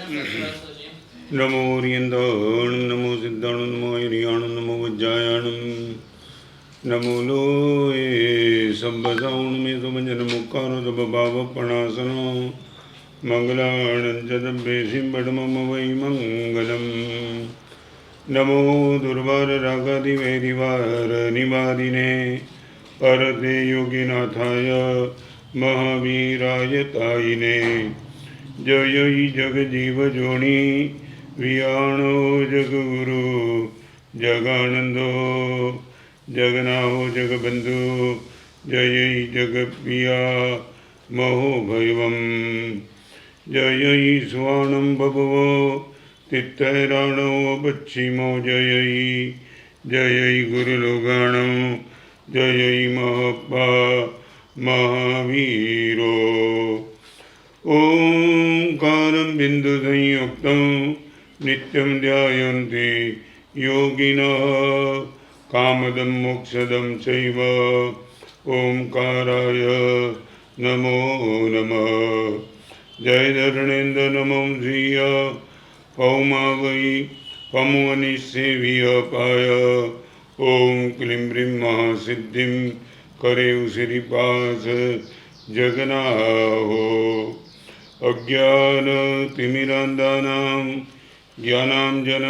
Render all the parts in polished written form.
नमो रियंदाण नमो सिद्धाण नमो हिरियाण नमो वज्जायाणम नमो लोए संबसाउण में सुमंजन मुक्कार तब भाव प्रणासनो मंगलाणंचदम्बे सिंबडमम वै मंगलम नमो दुर्वार रागादिवैरिवार निवादिने परते योगिनाथाय महावीराय तायिने जय जग जीव जोनी वियाणो जग गुरु जगानंदो जगनाहो जगबंधु जय जग पिया महो भैवम जय स्वाणम बभवो तित्तैराणो पश्चिमो जय जय गुरुलोगाणो जय महप्पा महावीरो ओंकारं बिन्दुसंयुक्तं नित्यं ध्यायन्ति योगिनः कामदं मोक्षदं चैव ओंकाराय नमो नमः जय धरणेन्द्र नमो श्रिय पौमा वै पमुवनिसेविय पाय ओं क्लीं ब्रीं महासिद्धिं करे श्रीपास जगन्नाहो अज्ञानतिमिरान्धानां ज्ञानाञ्जन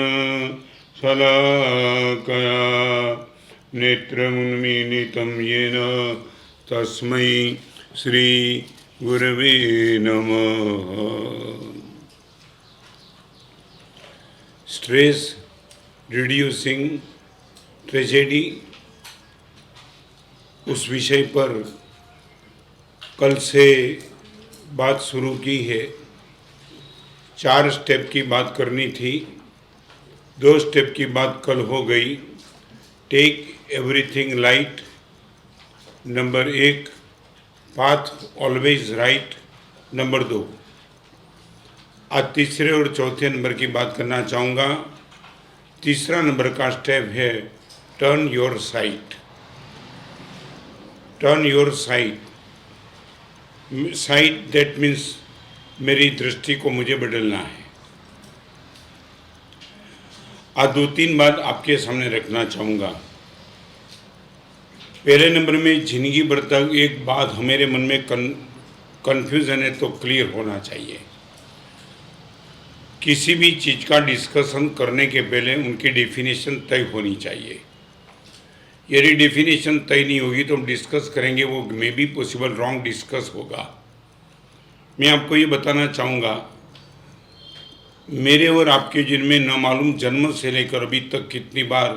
शलाकया नेत्रमुन्मीलितं येन तस्मै श्री गुरवे नमः। स्ट्रेस रिड्यूसिंग ट्रेजेडी, उस विषय पर कल से बात शुरू की है। 4 स्टेप की बात करनी थी, 2 स्टेप की बात कल हो गई। Take everything light, number 1। Path always right, number 2। आज तीसरे और चौथे नंबर की बात करना चाहूँगा। तीसरा नंबर का स्टेप है turn your site. Turn your site, site that means मेरी दृष्टि को मुझे बदलना है। आज 2-3 बात आपके सामने रखना चाहूँगा। पहले नंबर में जिंदगी भर तक एक बात हमारे मन में कन्फ्यूजन है तो क्लियर होना चाहिए। किसी भी चीज़ का डिस्कशन करने के पहले उनकी डेफिनेशन तय होनी चाहिए। यदि डेफिनेशन तय नहीं होगी तो हम डिस्कस करेंगे, वो may be possible wrong discuss होगा। मैं आपको ये बताना चाहूँगा, मेरे और आपके जिनमें न मालूम जन्म से लेकर अभी तक कितनी बार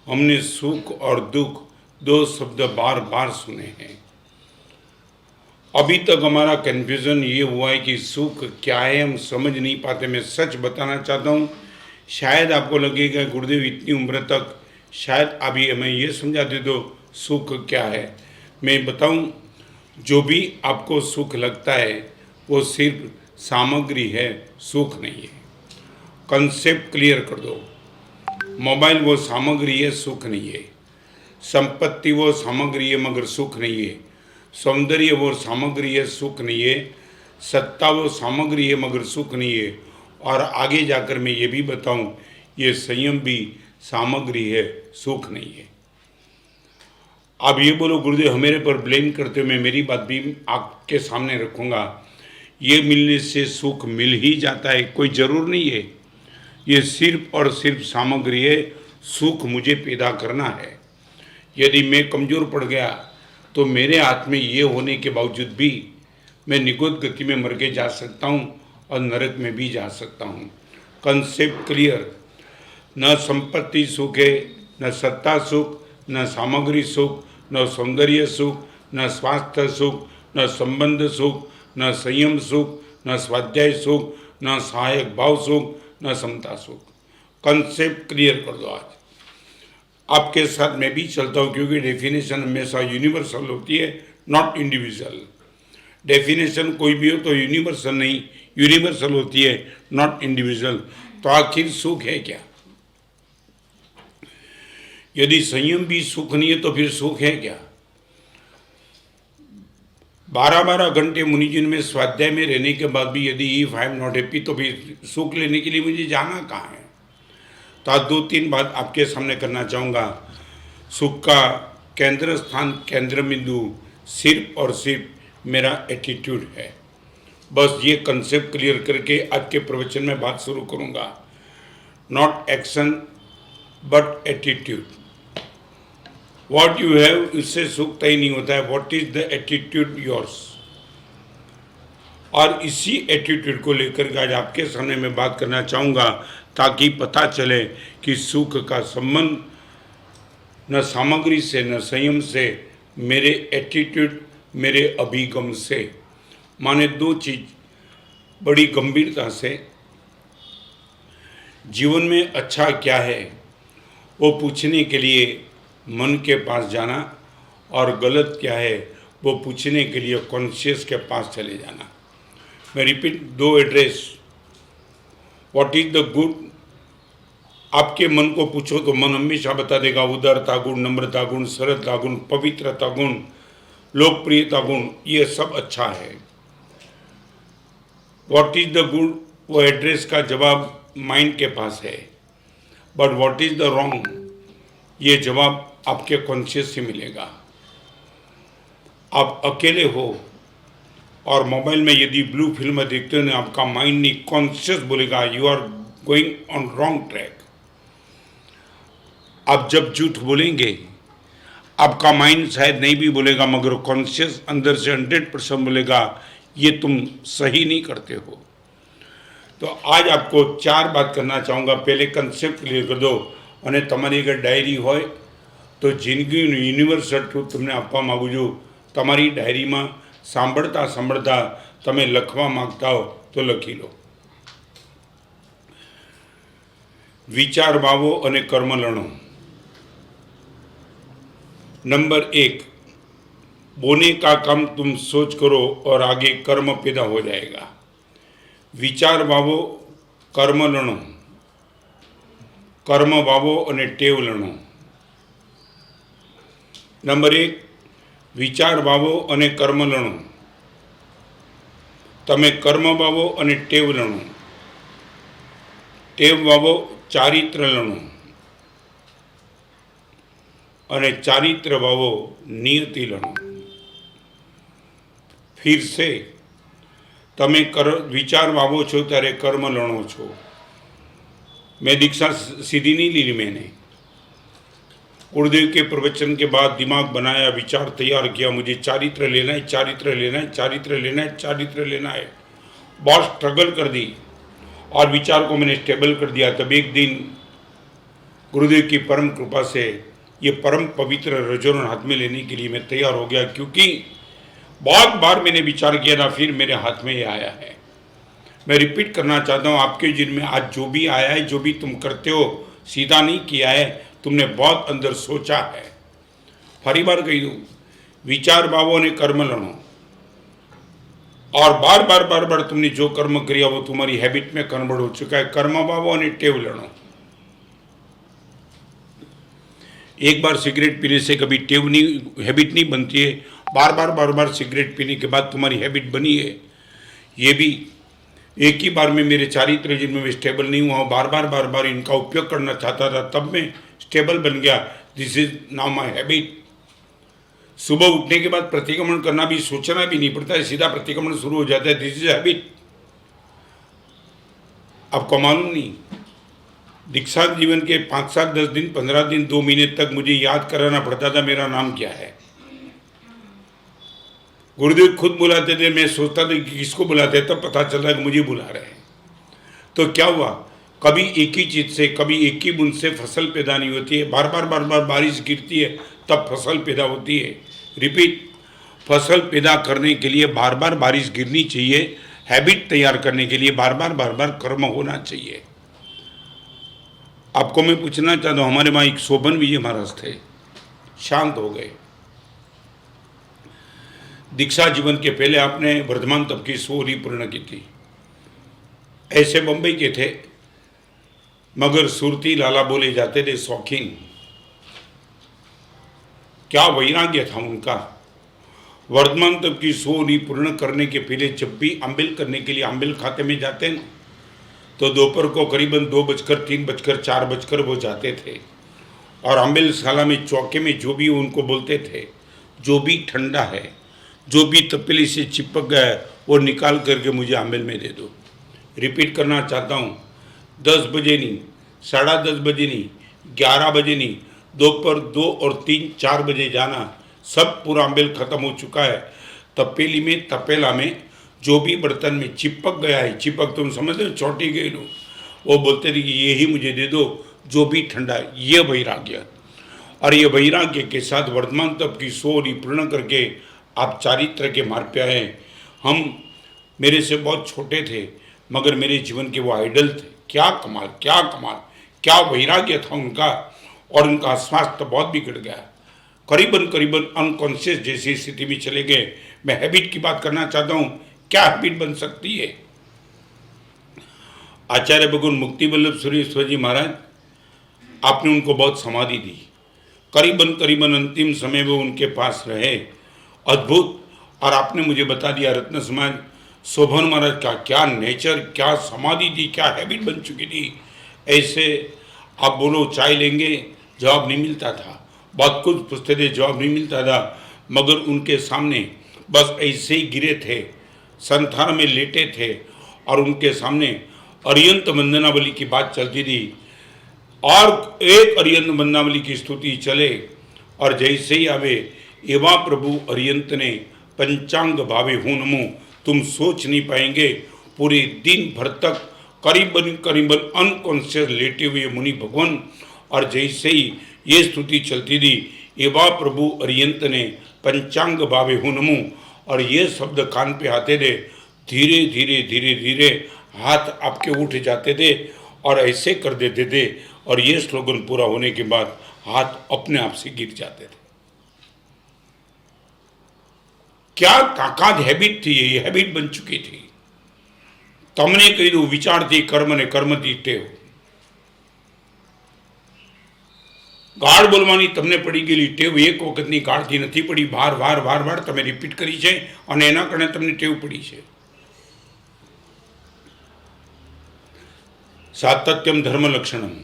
हमने सुख और दुख 2 शब्द बार बार सुने हैं। अभी तक हमारा कन्फ्यूज़न ये हुआ है कि सुख क्या है, हम समझ नहीं पाते। मैं सच बताना चाहता हूँ, शायद आपको लगेगा गुरुदेव इतनी उम्र तक शायद अभी हमें ये समझा दे दो सुख क्या है। मैं बताऊं, जो भी आपको सुख लगता है वो सिर्फ सामग्री है, सुख नहीं है। कंसेप्ट क्लियर कर दो। मोबाइल वो सामग्री है, सुख नहीं है। संपत्ति वो सामग्री है मगर सुख नहीं है। सौंदर्य वो सामग्री है, सुख नहीं है। सत्ता वो सामग्री है मगर सुख नहीं है। और आगे जाकर मैं ये भी बताऊं, ये संयम भी सामग्री है, सुख नहीं है। आप ये बोलो गुरुदेव मेरे पर ब्लेम करते हो, मैं मेरी बात भी आपके सामने रखूँगा। ये मिलने से सुख मिल ही जाता है, कोई ज़रूर नहीं है। ये सिर्फ और सिर्फ सामग्री है, सुख मुझे पैदा करना है। यदि मैं कमज़ोर पड़ गया तो मेरे हाथ में ये होने के बावजूद भी मैं निगुत गति में मर के जा सकता हूँ और नरक में भी जा सकता हूँ। Concept clear. न संपत्ति सुख है, न सत्ता सुख, न सामग्री सुख, न सौंदर्य सुख, न स्वास्थ्य सुख, न संबंध सुख, न संयम सुख, न स्वाध्याय सुख, न सहायक भाव सुख, न समता सुख। कंसेप्ट क्लियर कर दो। आज आपके साथ मैं भी चलता हूँ क्योंकि डेफिनेशन हमेशा यूनिवर्सल होती है, नॉट इंडिविजुअल। डेफिनेशन कोई भी हो तो यूनिवर्सल नहीं, यूनिवर्सल होती है, नॉट इंडिविजुअल। तो आखिर सुख है क्या? यदि संयम भी सुख नहीं है तो फिर सुख है क्या? 12-12 घंटे मुनिजिन में स्वाध्याय में रहने के बाद भी यदि if I am not happy तो फिर सुख लेने के लिए मुझे जाना कहाँ है। तो आज 2-3 बात आपके सामने करना चाहूँगा। सुख का केंद्र स्थान, केंद्र बिंदु सिर्फ और सिर्फ मेरा एटीट्यूड है। बस ये कंसेप्ट क्लियर करके आज के प्रवचन में बात शुरू करूँगा। Not action but attitude. What you have इससे सुख तय नहीं होता है, what is the attitude yours. और इसी एटीट्यूड को लेकर के आज आपके सामने मैं बात करना चाहूँगा ताकि पता चले कि सुख का संबंध न सामग्री से न संयम से, मेरे एटीट्यूड, मेरे अभिगम से। माने दो चीज बड़ी गंभीरता से जीवन में अच्छा क्या है वो पूछने के लिए मन के पास जाना, और गलत क्या है वो पूछने के लिए कॉन्शियस के पास चले जाना। मैं रिपीट, दो address. What is the good, आपके मन को पूछो तो मन हमेशा बता देगा उदारता गुण, नम्रता गुण, सरलता गुण, पवित्रता गुण, लोकप्रियता गुण, ये सब अच्छा है। व्हाट इज द गुड, वो एड्रेस का जवाब माइंड के पास है। But what is the wrong, ये जवाब आपके कॉन्शियस से मिलेगा। आप अकेले हो और मोबाइल में यदि ब्लू फिल्म देखते हो ना, आपका माइंड नहीं, कॉन्शियस बोलेगा you are going on wrong track. आप जब झूठ बोलेंगे आपका माइंड शायद नहीं भी बोलेगा, मगर कॉन्शियस अंदर से 100% बोलेगा ये तुम सही नहीं करते हो। तो आज आपको 4 बात करना चाहूँगा। पहले कंसेप्ट क्लियर कर दो, અને તમારી અગર ડાયરી હોય તો જિંદગીનું યુનિવર્સલ ટ્રુથ તમને આપવા માગું છું। તમારી ડાયરીમાં સાંભળતા સાંભળતા તમે લખવા માગતા હો તો લખી લો। વિચાર વાવો અને કર્મ લણો। नंबर 1, बोने का काम तुम सोच करो और आगे कर्म पैदा हो जाएगा। विचार वावो, कर्म लणो। कर्म वावो અને ટેવ લણો। નંબર 1, વિચાર વાવો અને કર્મ લણો। તમે કર્મ વાવો અને ટેવ લણો। ટેવ વાવો, ચારિત્ર લણો અને ચારિત્ર વાવો, નિયતિ લણો। फिर से તમે વિચાર વાવો છો ત્યારે કર્મ લણો છો। मैं दीक्षा सीधी नहीं ली मैंने। गुरुदेव के प्रवचन के बाद दिमाग बनाया, विचार तैयार किया, मुझे चारित्र लेना है, चारित्र लेना है, चारित्र लेना है, चारित्र लेना है। बहुत स्ट्रगल कर दी और विचार को मैंने स्टेबल कर दिया। तब एक दिन गुरुदेव की परम कृपा से ये परम पवित्र रजोरण हाथ में लेने के लिए मैं तैयार हो गया, क्योंकि बहुत बार मैंने विचार किया था, फिर मेरे हाथ में ये आया है। मैं रिपीट करना चाहता हूँ, आपके जिनमें आज जो भी आया है, जो भी तुम करते हो, सीधा नहीं किया है, तुमने बहुत अंदर सोचा है। फरी बार कही दूँ, विचार भावों ने कर्म लड़ो, और बार बार बार बार तुमने जो कर्म किया वो तुम्हारी हैबिट में कन्वर्ट हो चुका है। कर्म भावों ने टेव लड़ो। एक बार सिगरेट पीने से कभी टेव नहीं, हैबिट नहीं बनती है। बार बार बार बार सिगरेट पीने के बाद तुम्हारी हैबिट बनी है। ये भी एक ही बार में मेरे चारित्र जिनमें मैं स्टेबल नहीं हुआ, बार बार बार इनका उपयोग करना चाहता था, तब मैं स्टेबल बन गया। This is now my habit. सुबह उठने के बाद प्रतिक्रमण करना भी, सोचना भी नहीं पड़ता है, सीधा प्रतिक्रमण शुरू हो जाता है। This is habit. आपको मालूम नहीं, दीक्षा जीवन के 5, 7, 10 दिन, 15 दिन, 2 महीने तक मुझे याद कराना पड़ता था मेरा नाम क्या है। गुरुदेव खुद बुलाते थे, मैं सोचता था कि किसको बुलाते हैं, तब पता चला कि मुझे बुला रहे हैं। तो क्या हुआ, कभी एक ही चीज़ से, कभी एक ही बूंद से फसल पैदा नहीं होती है। बार बार बारिश गिरती है तब फसल पैदा होती है। रिपीट, फसल पैदा करने के लिए बार बार बारिश गिरनी चाहिए। हैबिट तैयार करने के लिए बार बार कर्म होना चाहिए। आपको मैं पूछना चाहता हूँ, हमारे वहाँ एक शोभन विजय महाराज थे, शांत हो गए। दीक्षा जीवन के पहले आपने वर्धमान तप की 100 पूर्ण की थी। ऐसे बम्बई के थे, मगर सुरती लाला बोले जाते थे, शौकीन। क्या वैराग्य था उनका। वर्तमान तब की 100 उम्र पूर्ण करने के पहले जब भी अम्बिल करने के लिए अम्बिल खाते में जाते हैं तो दोपहर को करीबन 2 बजकर 3 बजकर 4 बजकर वो जाते थे और अम्बिल शाला में चौके में जो भी उनको बोलते थे, जो भी ठंडा है, जो भी तपेली से चिपक गया है, वो निकाल करके मुझे अम्बिल में दे दो। रिपीट करना चाहता हूँ, 10 बजे नहीं, 10:30 बजे नहीं, 11 बजे नहीं, दोपहर 2 और 3 4 बजे जाना। सब पूरा अम्बिल खत्म हो चुका है। तपेली में तपेला में जो भी बर्तन में चिपक गया है, चिपक तुम समझते हो, चौटी गई लो, वो बोलते थे कि यही मुझे दे दो, जो भी ठंडा है। ये वैराग्य, और ये वैराग्य के साथ वर्तमान तप की 100 उम्र पूर्ण करके आप चारित्र के मार्ग पे आए। हम मेरे से बहुत छोटे थे मगर मेरे जीवन के वो आइडल थे। क्या कमाल, क्या कमाल, क्या वैराग्य था उनका। और उनका स्वास्थ्य बहुत बिगड़ गया, करीबन करीबन अनकॉन्शियस जैसी स्थिति में चले गए। मैं हैबिट की बात करना चाहता हूँ, क्या हैबिट बन सकती है। आचार्य भगवान मुक्ति वल्लभ सुरेश्वर जी महाराज, आपने उनको बहुत समाधि दी, करीबन करीबन अंतिम समय वो उनके पास रहे, अद्भुत। और आपने मुझे बता दिया रत्न समाज शोभन महाराज का क्या नेचर, क्या समाधि थी, क्या हैबिट बन चुकी थी। ऐसे आप बोलो चाय लेंगे, जवाब नहीं मिलता था, बहुत कुछ पूछते थे, जवाब नहीं मिलता था, मगर उनके सामने बस ऐसे ही गिरे थे, संथान में लेटे थे और उनके सामने अरियंत वंदनावली की बात चलती थी और एक अरियंत वंदनावली की स्तुति चले और जैसे ही आवे, एवा प्रभु अरियंत ने पंचांग भावे हूँ नमो, तुम सोच नहीं पाएंगे। पूरे दिन भर तक करीबन करीबन अनकॉन्शियस लेटे हुए मुनि भगवान, और जैसे ही ये स्तुति चलती थी, एवा प्रभु अरियंत ने पंचांग भावे हूँ नमो, और ये शब्द कान पे आते थे, धीरे धीरे धीरे धीरे हाथ आपके उठ जाते थे और ऐसे कर देते थे, और ये स्लोगन पूरा होने के बाद हाथ अपने आप से गिर जाते थे। क्या ताकत हैबिट थी, ये हैबिट बन चुकी थी। तमने कीधु विचार थी कर्म ने, कर्म थी टेव। ગાળ બોલવાની તમને પડી ગયેલી ટેવ એક વખતની ગાળથી નથી પડી, વાર વાર વાર વાર તમે રિપીટ કરી છે અને એના કારણે તમને ટેવ પડી છે। सातत्यम धर्म लक्षणम,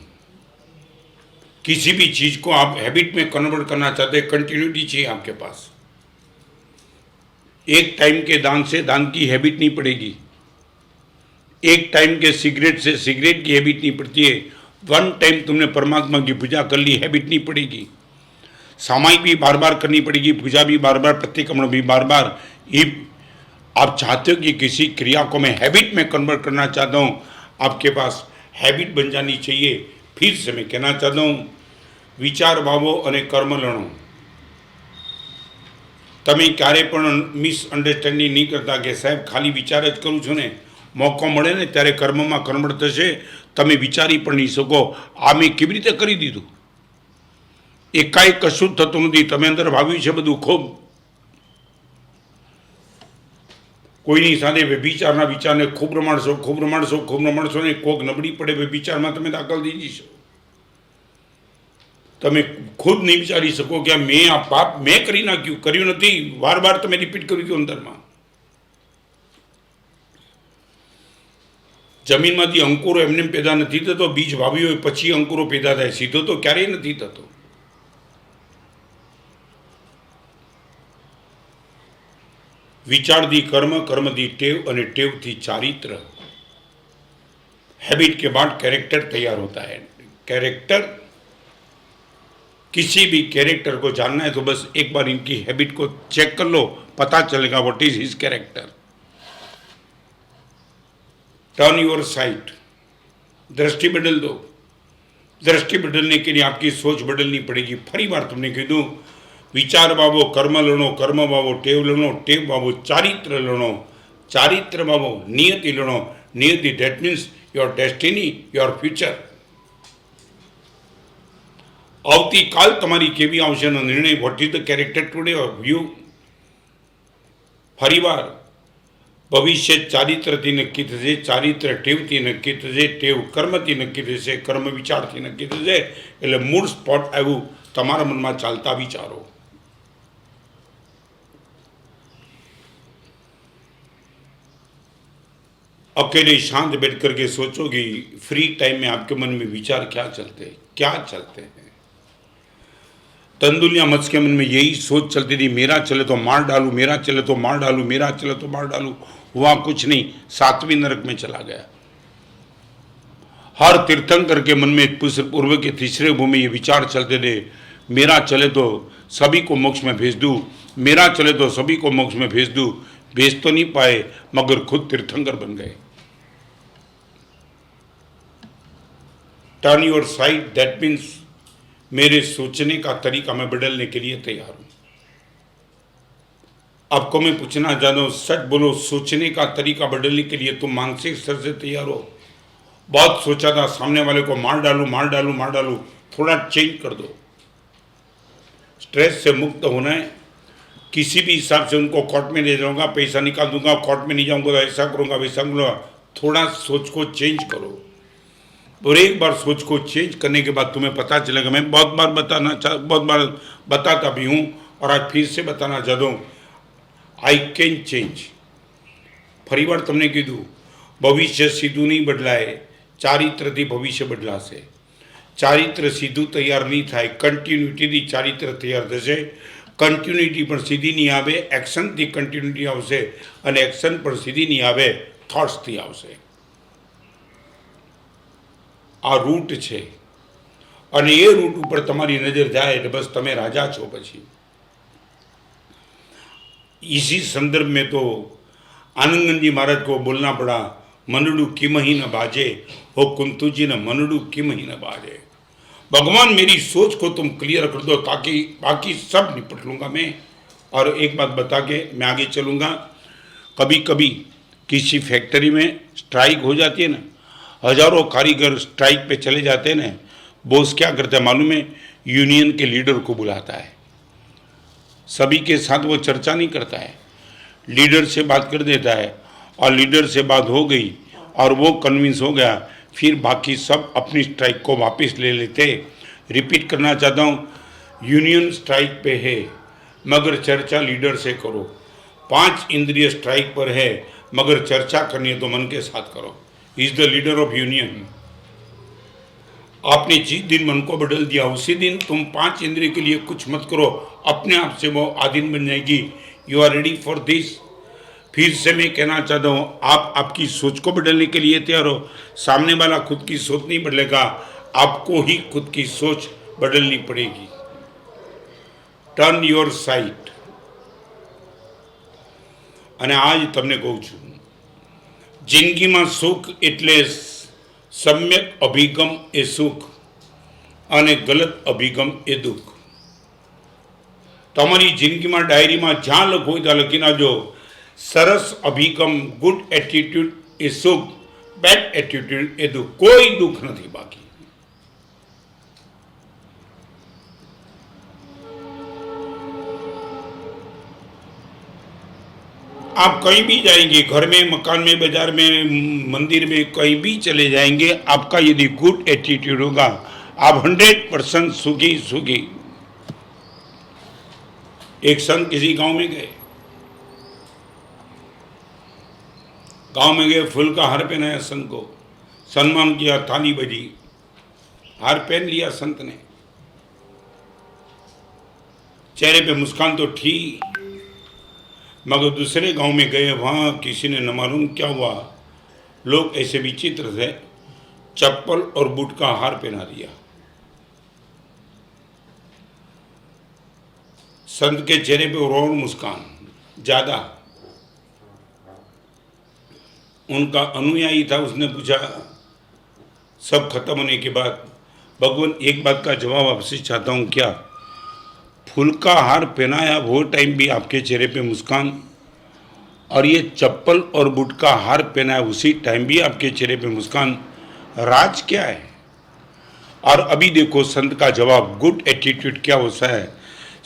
किसी भी चीज को आप हैबिट में कन्वर्ट करना चाहते हैं, कंटिन्यूटी चाहिए आपके पास। एक टाइम के दान से दान की हैबिट नहीं पड़ेगी, एक टाइम के सिगरेट से सिगरेट की हैबिट नहीं पड़ती है। वन टाइम तुमने परमात्मा की पूजा कर ली, हैबिट नहीं पड़ेगी। सामायिक भी बार बार करनी पड़ेगी, पूजा भी बार बार, प्रतिक्रमण भी बार बार। ये आप चाहते हो कि किसी क्रिया को मैं हैबिट में कन्वर्ट करना चाहता हूँ, आपके पास हैबिट बन जानी चाहिए। फिर से मैं कहना चाहता हूँ, विचार भावो અને કર્મ લણો। તમે ક્યારે પણ મિસઅન્ડરસ્ટેન્ડિંગ નહીં કરતા કે સાહેબ ખાલી વિચાર જ કરું છું ને, મોકો મળે ને ત્યારે કર્મમાં કન્વર્ટ થશે, તમે વિચારી પણ નહીં શકો આ મેં કેવી રીતે કરી દીધું। એકાએક કશું જ થતું નથી, તમે અંદર ભાવ્યું છે બધું ખૂબ। કોઈની સાથે વ્યભિચારના વિચારને ખૂબ રમાડશો, ખૂબ રમાડશો, ખૂબ રમાડશો ને કોઈક નબળી પડે વ્યભિચારમાં તમે દાખલ થઈ જશો। તમે ખુદ નહીં વિચારી શકો કે મેં આ પાપ મેં કરી નાખ્યું, કર્યું નથી, વાર વાર તમે રિપીટ કર્યું હતું અંદરમાં। જમીનમાંથી અંકુરો એમને પેદા નથી થતો, બીજ વાવ્યું હોય પછી અંકુરો પેદા થાય, સીધો તો ક્યારેય નથી થતો। विचार दी कर्म, कर्म दी टेव और टेव थी चारित्र। हैबिट के बाद कैरेक्टर तैयार होता है। कैरेक्टर, किसी भी कैरेक्टर को जानना है तो बस एक बार इनकी हैबिट को चेक कर लो, पता चलेगा what is his character. Turn your site, दृष्टि बदल दो। दृष्टि बदलने के लिए आपकी सोच बदलनी पड़ेगी। फरी बार तुमने कह दो, विचार बाबो कर्म लणो, कर्म बाबो टेव लणो, टेव बाबो चारित्र लणो, चारित्र बाबो नियति लणो, नियति that means your destiny, your future. आवती काल तमारी केवी आवशे नो निर्णय, what is the character today of you. फरी बार भविष्य चारित्रથી નક્કી થશે, ચારિત્ર ટેવથી નક્કી થશે, ટેવ કર્મથી નક્કી થશે, કર્મ વિચારથી નક્કી થશે। એટલે મૂળ સ્પોટ આવ્યું તમારા મનમાં ચાલતા વિચારો। अकेले शांत बैठ करके सोचोगी, फ्री टाइम में आपके मन में विचार क्या चलते हैं। तंदुलिया मच के मन में यही सोच चलती थी, मेरा चले तो मार डालूं, मेरा चले तो मार डालूं, मेरा चले तो मार डालूं। हुआ कुछ नहीं, 7वीं नरक में चला गया। हर तीर्थंकर के मन में पूर्व के तीसरे भूमि ये विचार चलते थे, मेरा चले तो सभी को मोक्ष में भेज दूं, मेरा चले तो सभी को मोक्ष में भेज दूं। भेज तो नहीं पाए, मगर खुद तीर्थंकर बन गए। Turn your side, that means मेरे सोचने का तरीका मैं बदलने के लिए तैयार हूं। आपको मैं पूछना चाहता हूं, सच बोलो, सोचने का तरीका बदलने के लिए तुम मानसिक स्तर से तैयार हो? बहुत सोचा था सामने वाले को मार डालूं, मार डालूं, मार डालूं, थोड़ा चेंज कर दो। स्ट्रेस से मुक्त होना है। किसी भी हिसाब से उनको कोर्ट में ले जाऊंगा, पैसा निकाल दूंगा, कोर्ट में नहीं जाऊंगा, ऐसा करूंगा, वैसा करूंगा। थोड़ा सोच को चेंज करो। और एक बार सोच को चेंज करने के बाद तुम्हें पता चलेगा। मैं बहुत बार बताता भी हूँ और आज फिर से बताना चाहता हूँ, आई कैन चेंज। फरी बार तमने कीधुं, भविष्य सीधू नहीं बदलाय, चारित्रથી ભવિષ્ય બદલાશે। ચારિત્ર સીધું તૈયાર નહીં થાય, કન્ટિન્યુટીથી ચારિત્ર તૈયાર થશે। કન્ટિન્યુટી પણ સીધી નહીં આવે, એક્શનથી કન્ટિન્યુટી આવશે, અને એક્શન પણ સીધી નહીં આવે, થોટ્સથી આવશે। આ રૂટ છે, અને એ રૂટ ઉપર તમારી નજર જાય એટલે બસ તમે રાજા છો। પછી इसी संदर्भ में तो आनंदगंज जी महाराज को बोलना पड़ा, मनडू किम ही न बाजे, हो कुंतु जी न मनडू किम ही न बाजे। भगवान मेरी सोच को तुम क्लियर कर दो, ताकि बाकी सब निपट लूँगा मैं। और एक बात बता के मैं आगे चलूँगा। कभी कभी किसी फैक्ट्री में स्ट्राइक हो जाती है ना, हजारों कारीगर स्ट्राइक पे चले जाते हैं ना, बॉस क्या करता है मालूम है? यूनियन के लीडर को बुलाता है। सभी के साथ वो चर्चा नहीं करता है, लीडर से बात कर देता है, और लीडर से बात हो गई और वो कन्विंस हो गया, फिर बाकी सब अपनी स्ट्राइक को वापस ले लेते। रिपीट करना चाहता हूँ, यूनियन स्ट्राइक पे है मगर चर्चा लीडर से करो। 5 इंद्रिय स्ट्राइक पर है मगर चर्चा करनी है तो मन के साथ करो। Is the leader of union. आपने जिस दिन मन को बदल दिया उसी दिन तुम 5 इंद्रिय के लिए कुछ मत करो, अपने आप से वो आधीन बन जाएगी। You are ready for this. फिर से मैं कहना चाहता हूँ, आप आपकी सोच को बदलने के लिए तैयार हो। सामने वाला खुद की सोच नहीं बदलेगा, आपको ही खुद की सोच बदलनी पड़ेगी। Turn your site. અને આજ તમને કહું છું, જિંદગીમાં સુખ એટલે સમ્યક અભિગમ એ સુખ અને ગલત અભિગમ એ દુઃખ। તમારી જિંદગીમાં ડાયરીમાં જ્યાં લખો ત્યાં લખી નાખજો, સરસ અભિગમ ગુડ એટીટ્યુડ એ સુખ, બેડ એટીટ્યુડ એ દુઃખ। કોઈ દુઃખ નથી બાકી। आप कहीं भी जाएंगे, घर में, मकान में, बाजार में, मंदिर में, कहीं भी चले जाएंगे, आपका यदि गुड एटीट्यूड होगा, आप 100% सुखी सुखी। एक संत किसी गांव में गए, फूल का हार पहनाया संत को, सम्मान किया, थाली बजी, हार पहन लिया संत ने, चेहरे पे मुस्कान तो ठीक। मगर दूसरे गांव में गए, वहाँ किसी ने न मालूम क्या हुआ, लोग ऐसे विचित्र थे, चप्पल और बूट का हार पहना दिया। संत के चेहरे पे और मुस्कान ज्यादा। उनका अनुयायी था, उसने पूछा सब खत्म होने के बाद, भगवान एक बात का जवाब आपसे चाहता हूँ, क्या फूल का हार पहनाया वो टाइम भी आपके चेहरे पे मुस्कान, और ये चप्पल और बूट का हार पहनाया उसी टाइम भी आपके चेहरे पे मुस्कान, राज क्या है? और अभी देखो संत का जवाब, गुड एटीट्यूड क्या होता है।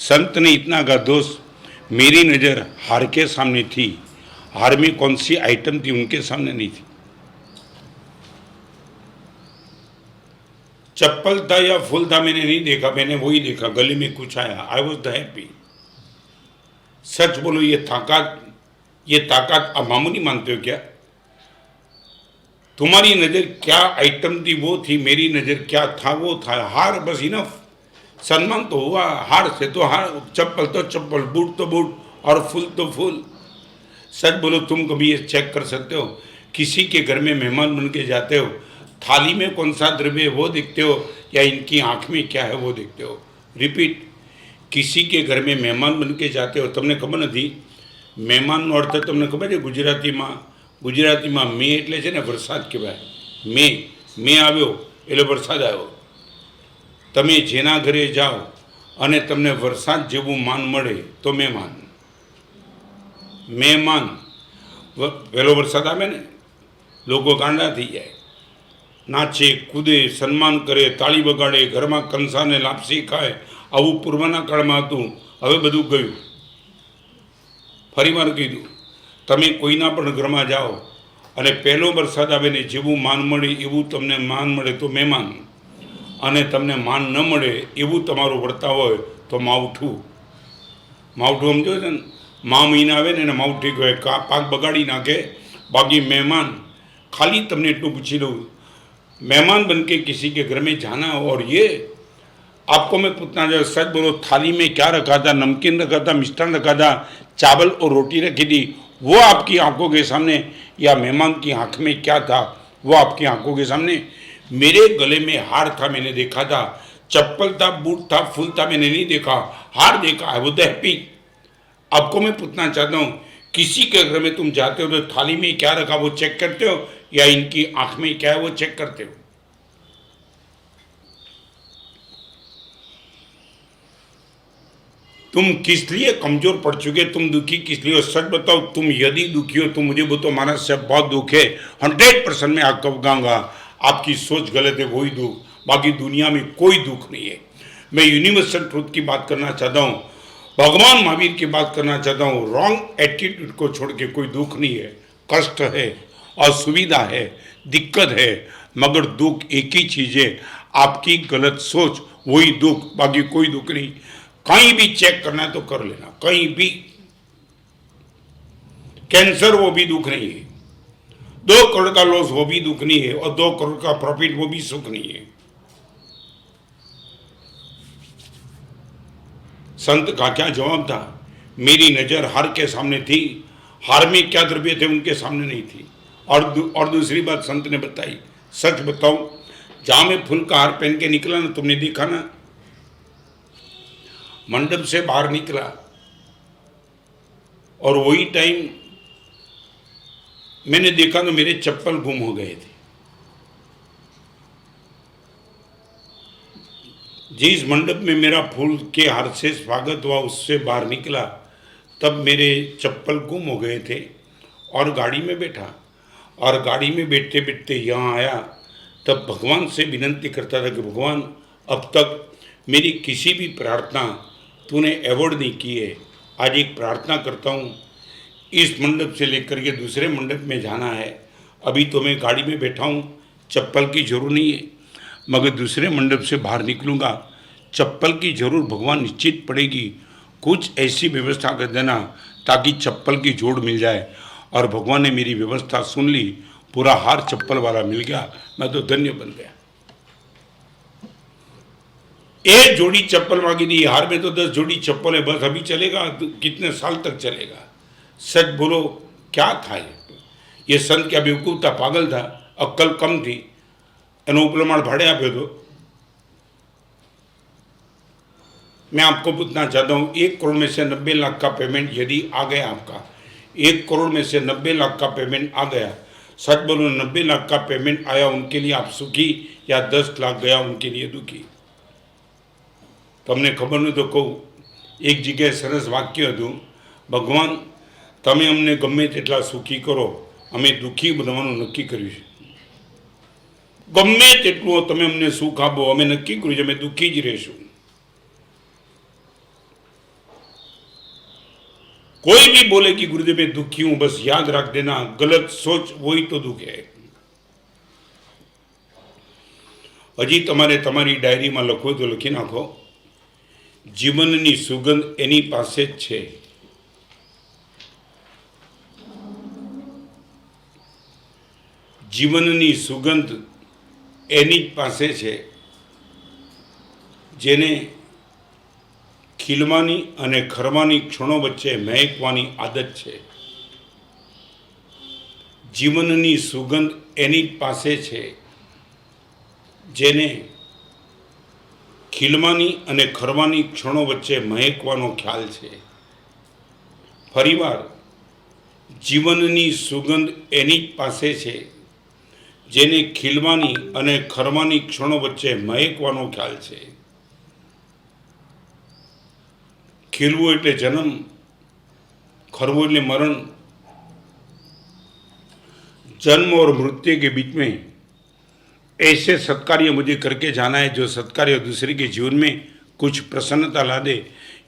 संत ने इतना कहा, दोस्त मेरी नज़र हार के सामने थी, हार में कौन सी आइटम थी उनके सामने नहीं थी। चप्पल था या फूल था मैंने नहीं देखा, मैंने वही देखा, गले में कुछ आया, आई वॉज द हैप्पी। सच बोलो, ये ताकत आप मामूली मानते हो क्या? तुम्हारी नज़र क्या आइटम थी वो थी, मेरी नज़र क्या था वो था। हार बस इनफ, सम्मान तो हुआ, हार से तो हार, चप्पल तो चप्पल, बूट तो बूट और फूल तो फूल। सच बोलो, तुम कभी ये चेक कर सकते हो, किसी के घर में मेहमान बन के जाते हो, थाली में कौन सा द्रव्य है वो देखते हो या इनकी आँख में क्या है वो देखते हो? रिपीट, किसी के घर में मेहमान बन के जाते हो, તમને ખબર નથી મહેમાનનો અર્થ તમને ખબર છે? ગુજરાતીમાં મે એટલે છે ને વરસાદ કહેવાય। મે આવ્યો એટલે વરસાદ આવ્યો। તમે જેના ઘરે જાઓ અને તમને વરસાદ જેવું માન મળે તો મહેમાન। પહેલો વરસાદ આવે ને, લોકો ગાંડા થઈ જાય, નાચે કૂદે, સન્માન કરે, તાળી વગાડે, ઘરમાં કંસાને લાપસી ખાય। આવું પૂર્વના કાળમાં હતું, હવે બધું ગયું। ફરીવાર કીધું, તમે કોઈના પણ ઘરમાં જાઓ અને પહેલો વરસાદ આવે ને જેવું માન મળે એવું તમને માન મળે તો મહેમાન, અને તમને માન ન મળે એવું તમારો વર્તાવ હોય તો માવઠું। માવઠું સમજો છે ને, મા મહિના આવે ને એને માવઠી કહેવાય, પાક બગાડી નાખે। बाकी मेहमान, खाली तमने इतनु पूछी लो, मेहमान बन के किसी के घर में जाना। और ये आपको मैं पूछना चाहूँ, सच बोलो, थाली में क्या रखा था? नमकीन रखा था, मिष्ठान रखा था, चावल और रोटी रखी थी, वो आपकी आंखों के सामने, या मेहमान की आंख में क्या था वो आपकी आंखों के सामने? मेरे गले में हार था, मैंने देखा था, चप्पल था, बूट था, फूल था, मैंने नहीं देखा, हार देखा है, वो द हैप्पी। आपको मैं पूछना चाहता हूँ, किसी के घर में तुम जाते हो तो थाली में क्या रखा वो चेक करते हो या इनकी आंख में क्या है वो चेक करते हो? तुम किस लिए कमजोर पड़ चुके, तुम दुखी किस लिए हो? सच बताओ, तुम यदि दुखी हो तो मुझे वो तो मानस से बहुत दुख है, 100% मैं आपको कहूँगा आपकी सोच गलत है, वही दुख, बाकी दुनिया में कोई दुख नहीं है। मैं यूनिवर्सल ट्रूथ की बात करना चाहता हूँ, भगवान महावीर की बात करना चाहता हूँ। रॉन्ग एटीट्यूड को छोड़ के कोई दुख नहीं है, कष्ट है, असुविधा है, दिक्कत है, मगर दुख एक ही चीज़ है, आपकी गलत सोच, वही दुख, बाकी कोई दुख नहीं। कहीं भी चेक करना है तो कर लेना, कहीं भी। कैंसर वो भी दुख नहीं है, 2 करोड़ का लॉस वो भी दुख नहीं है, और 2 करोड़ का प्रॉफिट वो भी सुख नहीं है। संत का क्या जवाब था? मेरी नजर हार के सामने थी, हार में क्या द्रव्य थे उनके सामने नहीं थी। और दूसरी बात संत ने बताई, सच बताऊं, जहां मैं फूल का हार पहन के निकला ना, तुमने देखा ना, मंडप से बाहर निकला और वही टाइम मैंने देखा तो मेरे चप्पल गुम हो गए थे। जिस मंडप में मेरा फूल के हार से स्वागत हुआ, उससे बाहर निकला, तब मेरे चप्पल गुम हो गए थे और गाड़ी में बैठा, और गाड़ी में बैठते बैठते यहाँ आया, तब भगवान से विनती करता था कि भगवान, अब तक मेरी किसी भी प्रार्थना तूने अवॉइड नहीं की है, आज एक प्रार्थना करता हूँ, इस मंडप से लेकर के दूसरे मंडप में जाना है। अभी तो मैं गाड़ी में बैठा हूँ, चप्पल की जरूरत नहीं है, मगर दूसरे मंडप से बाहर निकलूँगा, चप्पल की जरूर भगवान निश्चित पड़ेगी। कुछ ऐसी व्यवस्था कर देना ताकि चप्पल की जोड़ मिल जाए। और भगवान ने मेरी व्यवस्था सुन ली, पूरा हार चप्पल वाला मिल गया, मैं तो धन्य बन गया। एक जोड़ी चप्पल मांगी थी, हार में तो 10 जोड़ी चप्पल है, बस अभी चलेगा, कितने साल तक चलेगा? सच बोलो, क्या था ये संत? क्या बेवकूफ था, पागल था, अक्कल कम थी, एनो उपलमाण भाड़े आप्यो तो? मैं आपको पूछना चाहता हूँ, 1 करोड़ में से 90 लाख का पेमेंट यदि आ गया आपका, 1 करोड़ में से 90 लाख का पेमेंट आ गया, सच बोलो, 90 लाख का पेमेंट आया उनके लिए आप सुखी, या 10 लाख गया उनके लिए दुखी? તમને ખબર નહીં તો કહું, એક જગ્યાએ સરસ વાક્ય હતું, ભગવાન તમે અમને ગમે તેટલા સુખી કરો, અમે દુઃખી બનવાનું નક્કી કર્યું છે। ગમે તેટલું તમે અમને સુખ આપો, અમે નક્કી કર્યું છે અમે દુઃખી જ રહીશું। कोई भी बोले कि गुरुदेव मैं दुखी हूं, बस याद रख देना, गलत सोच वही तो दुख है। हजी तमारे तमारी डायरी में लखो तो लखी नाखो, जीवननी सुगंध एनी पासे ज छे। જીવનની સુગંધ એની જ પાસે છે જેને ખીલવાની અને ખરવાની ક્ષણો વચ્ચે મહેકવાની આદત છે. જીવનની સુગંધ એની જ પાસે છે જેને ખીલવાની અને ખરવાની ક્ષણો વચ્ચે મહેકવાનો ખ્યાલ છે. ફરીવાર, જીવનની સુગંધ એની જ પાસે છે જેને ખીલવાની અને ખરવાની ક્ષણો વચ્ચે મહેકવાનો ખ્યાલ છે. खिलवो એટલે जन्म, खरवो એટલે मरण. जन्म और मृत्यु के बीच में ऐसे सत्कार्य मुझे करके जाना है जो सत्कार्य दूसरे के जीवन में कुछ प्रसन्नता ला दे.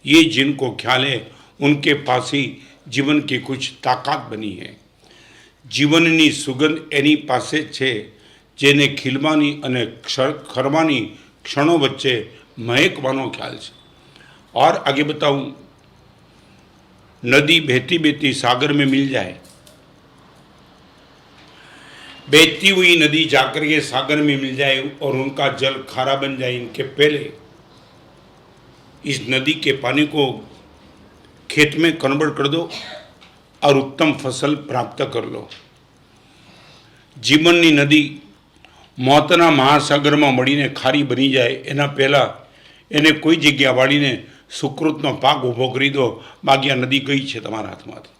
ये जिनको ख्याल है उनके पास ही जीवन की कुछ ताकत बनी है. जीवननी सुगंध एनी पासे छे जेने खिलवानी अने खरवानी क्षणों वच्चे महकवानो ख्याल है. और आगे बताऊं, नदी बहती बहती सागर में मिल जाए, बहती हुई नदी जाकर के सागर में मिल जाए और उनका जल खारा बन जाए, इनके पहले इस नदी के पानी को खेत में कन्वर्ट कर दो और उत्तम फसल प्राप्त कर लो. जीवननी नदी मौतना महासागर में मळीने खारी बनी जाए एना पहला एने कोई जग्या वाळीने सुकृतनो पाक ऊभो करी दो, बाकी आ नदी गई है तमारा हाथमांथी.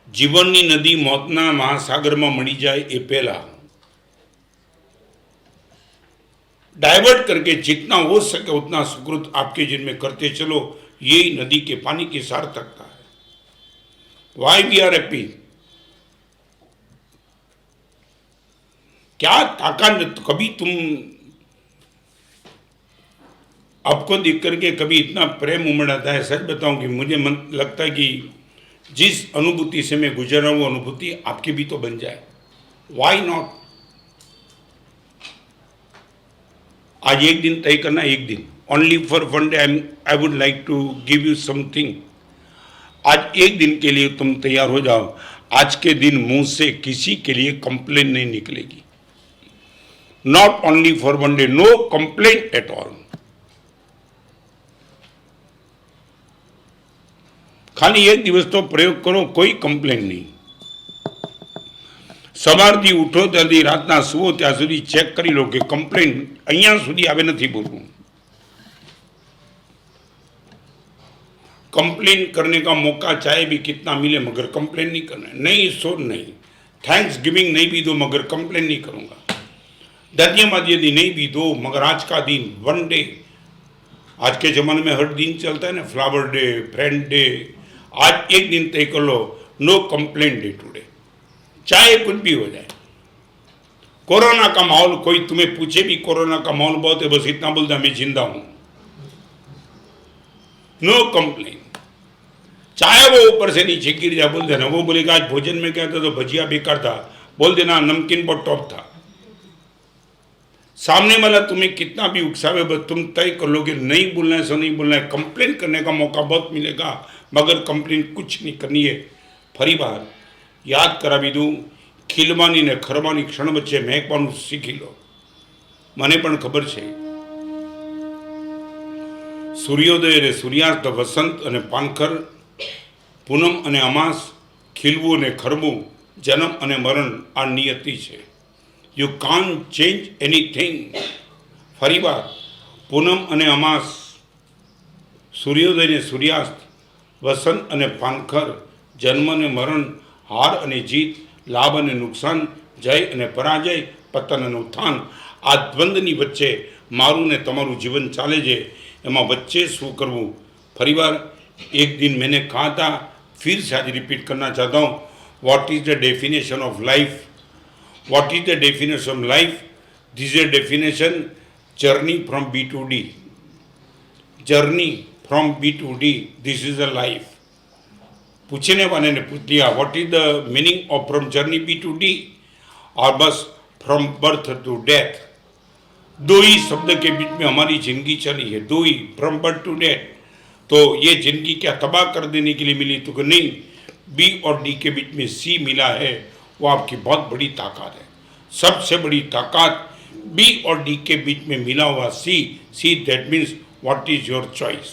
जीवननी नदी मौतना महासागर में मळी जाए ए पहला डाइवर्ट करके जितना हो सके उतना सुकृत आपके जीवन में करते चलो. यही नदी के पानी की सार्थकता है. Why we are happy. क्या ताकत, कभी तुम आपको देख करके कभी इतना प्रेम उमड़ आता है. सच बताऊं कि मुझे मन लगता है कि जिस अनुभूति से मैं गुजर रहा हूँ वो अनुभूति आपकी भी तो बन जाए. Why not. आज एक दिन तय करना, एक दिन only for one day I would like to give you something. आज एक दिन के लिए तुम तैयार हो जाओ. आज के दिन मुंह से किसी के लिए कंप्लेन नहीं निकलेगी. Not only for one day, no complain at all. खाली एक दिवस तो प्रयोग करो, कोई कंप्लेन नहीं. सवारथी उठो त्यारथी रातना सुवो त्यां सुधी चेक करी लो कि कंप्लेन अहींया सुधी आवे नथी बोलवुं. कंप्लेन करने का मौका चाहे भी कितना मिले मगर कंप्लेन नहीं करना. नहीं सो नहीं, थैंक्स गिविंग नहीं भी दो मगर कंप्लेन नहीं करूंगा. धन्यवाद यदि नहीं भी दो मगर आज का दिन वन डे, आज के जमाने में हर दिन चलता है ना, फ्लावर डे, फ्रेंड डे. आज एक दिन तय कर लो, नो कंप्लेन डे टुडे. चाहे कुछ भी हो जाए. कोरोना का माहौल, कोई तुम्हें पूछे भी कोरोना का माहौल बहुत है, बस इतना बोलता मैं जिंदा हूं. No complain. चाहे वो ऊपर से नीचे गिर जाए, बोल देना. वो बोलेगा आज भोजन में क्या था तो भजिया बेकार था, बोल देना नमकीन बहुत टॉप था. सामने वाला तुम्हें कितना भी उकसावे बस तुम तय कर लो कि नहीं बोलना है, सो नहीं बोलना है. कंप्लेन करने का मौका बहुत मिलेगा मगर कंप्लेन कुछ नहीं करनी है. फरी बार याद करावी दूं, खिलवानी ने खरवानी क्षण वच्चे महकवानुं शीखी लो. मने पण खबर छे सूर्योदय अने सूर्यास्त, वसंत अने पानखर, पूनम अने अमास, खिलवुं अने खरवुं, जन्म अने मरण आ नियति छे. You can change anything. फरी बार पूनम अने अमास, सूर्योदय ने सूर्यास्त, वसंत अने पानखर, जन्म अने मरण, हार अने जीत, लाभ अने नुकसान, जय अने पराजय, पतन अने उत्थान. आ द्वंद्वनी वच्चे मारू ने तमारू जीवन चाले छे. एमां वच्चे शुं करवुं. फरी बार एक दिन मैंने कहा था, फिर से आज रिपीट करना चाहता हूँ. What is the definition of life? What is the definition of life? This is a definition, journey from B to D. Journey from B to D. This is a life. पूछने वाले ने पूछ लिया what is the meaning of from journey B to D? और बस from birth to death. दो ही शब्द के बीच में हमारी जिंदगी चली है. दो ही, from birth to death. तो ये जिंदगी क्या तबाह कर देने के लिए मिली? तो नहीं, बी और डी के बीच में सी मिला है वो आपकी बहुत बड़ी ताकत है। सबसे बड़ी ताकत बी और डी के बीच में मिला हुआ सी, that means what is your choice.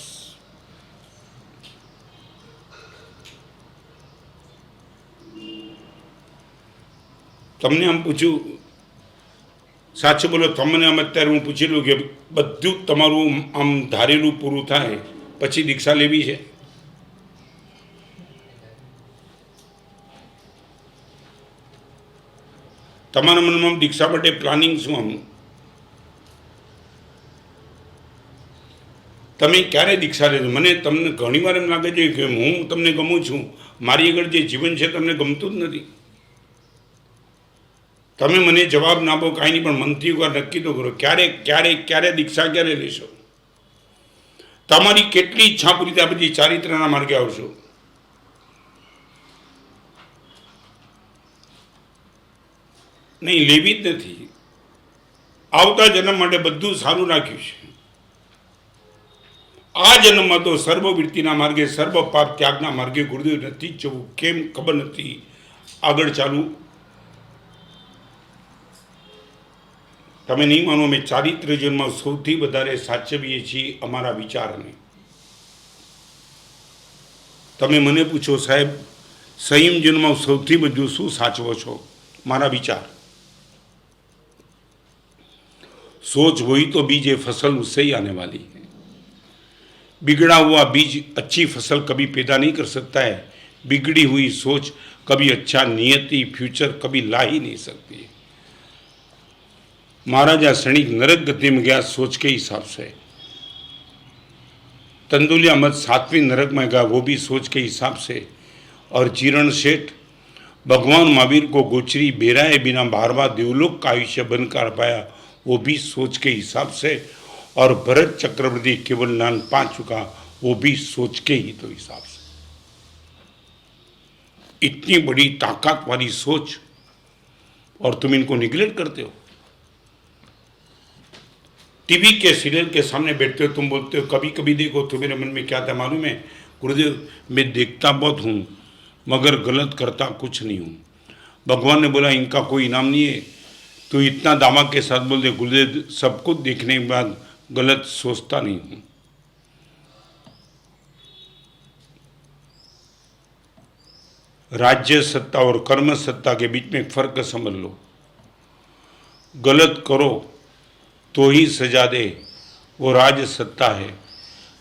તમને આમ પૂછ્યું, સાચું બોલો, તમને આમ અત્યારે હું પૂછી લઉં કે બધું તમારું આમ ધારેલું પૂરું થાય પછી દીક્ષા લેવી છે? તમારા મનમાં દીક્ષા માટે પ્લાનિંગ શું? આમ તમે ક્યારે દીક્ષા લેજો? મને તમને ઘણીવાર એમ લાગે છે કે હું તમને ગમું છું, મારી આગળ જે જીવન છે તમને ગમતું જ નથી. તમે મને જવાબ ના આપો કાંઈ નહીં, પણ મનથી એકવાર નક્કી તો કરો, ક્યારે દીક્ષા ક્યારે લેશો? તમારી કેટલી ઈચ્છા પૂરી થાય પછી ચારિત્રના માર્ગે આવશો? નહીં, લેવી જ નથી. આવતા જન્મ માટે બધું સારું રાખ્યું છે. આ જન્મમાં તો સર્વવૃત્તિના માર્ગે, સર્વ પાપ ત્યાગના માર્ગે ગુરુદેવ નથી જ જવું. કેમ ખબર નથી. આગળ ચાલુ. તમે નહીં માનો, અમે ચારિત્ર જીવનમાં સૌથી વધારે સાચવીએ છીએ અમારા વિચારને. તમે મને પૂછો, સાહેબ સંયમ જીવનમાં સૌથી બધું શું સાચવો છો? મારા વિચાર. सोच वही तो बीज है, फसल उससे ही आने वाली है. बिगड़ा हुआ बीज अच्छी फसल कभी पैदा नहीं कर सकता है. बिगड़ी हुई सोच कभी अच्छा नियति फ्यूचर कभी ला ही नहीं सकती है. महाराजा सैनिक नरक गति में गया सोच के हिसाब से. तंदुलिया मत 7वीं नरक में गया, वो भी सोच के हिसाब से. और जीरण सेठ भगवान महावीर को गोचरी बेराए बिना 12वां देवलोक का आयुष्य बनकर पाया, वो भी सोच के हिसाब से. और भरत चक्रवर्ती केवल नान पा चुका, वो भी सोच के ही तो हिसाब से. इतनी बड़ी ताकत वाली सोच और तुम इनको निगलेक्ट करते हो. टीवी के सीरियल के सामने बैठते हो, तुम बोलते हो कभी कभी देखो. तो मेरे मन में क्या था मालूम है? गुरुदेव मैं देखता बहुत हूँ मगर गलत करता कुछ नहीं हूँ. भगवान ने बोला इनका कोई इनाम नहीं है. तो इतना दावा के साथ बोल दे, गुरुदेव सब कुछ देखने के बाद गलत सोचता नहीं हूँ. राज्य सत्ता और कर्म सत्ता के बीच में एक फर्क समझ लो. गलत करो तो ही सजा दे, वो राज सत्ता है.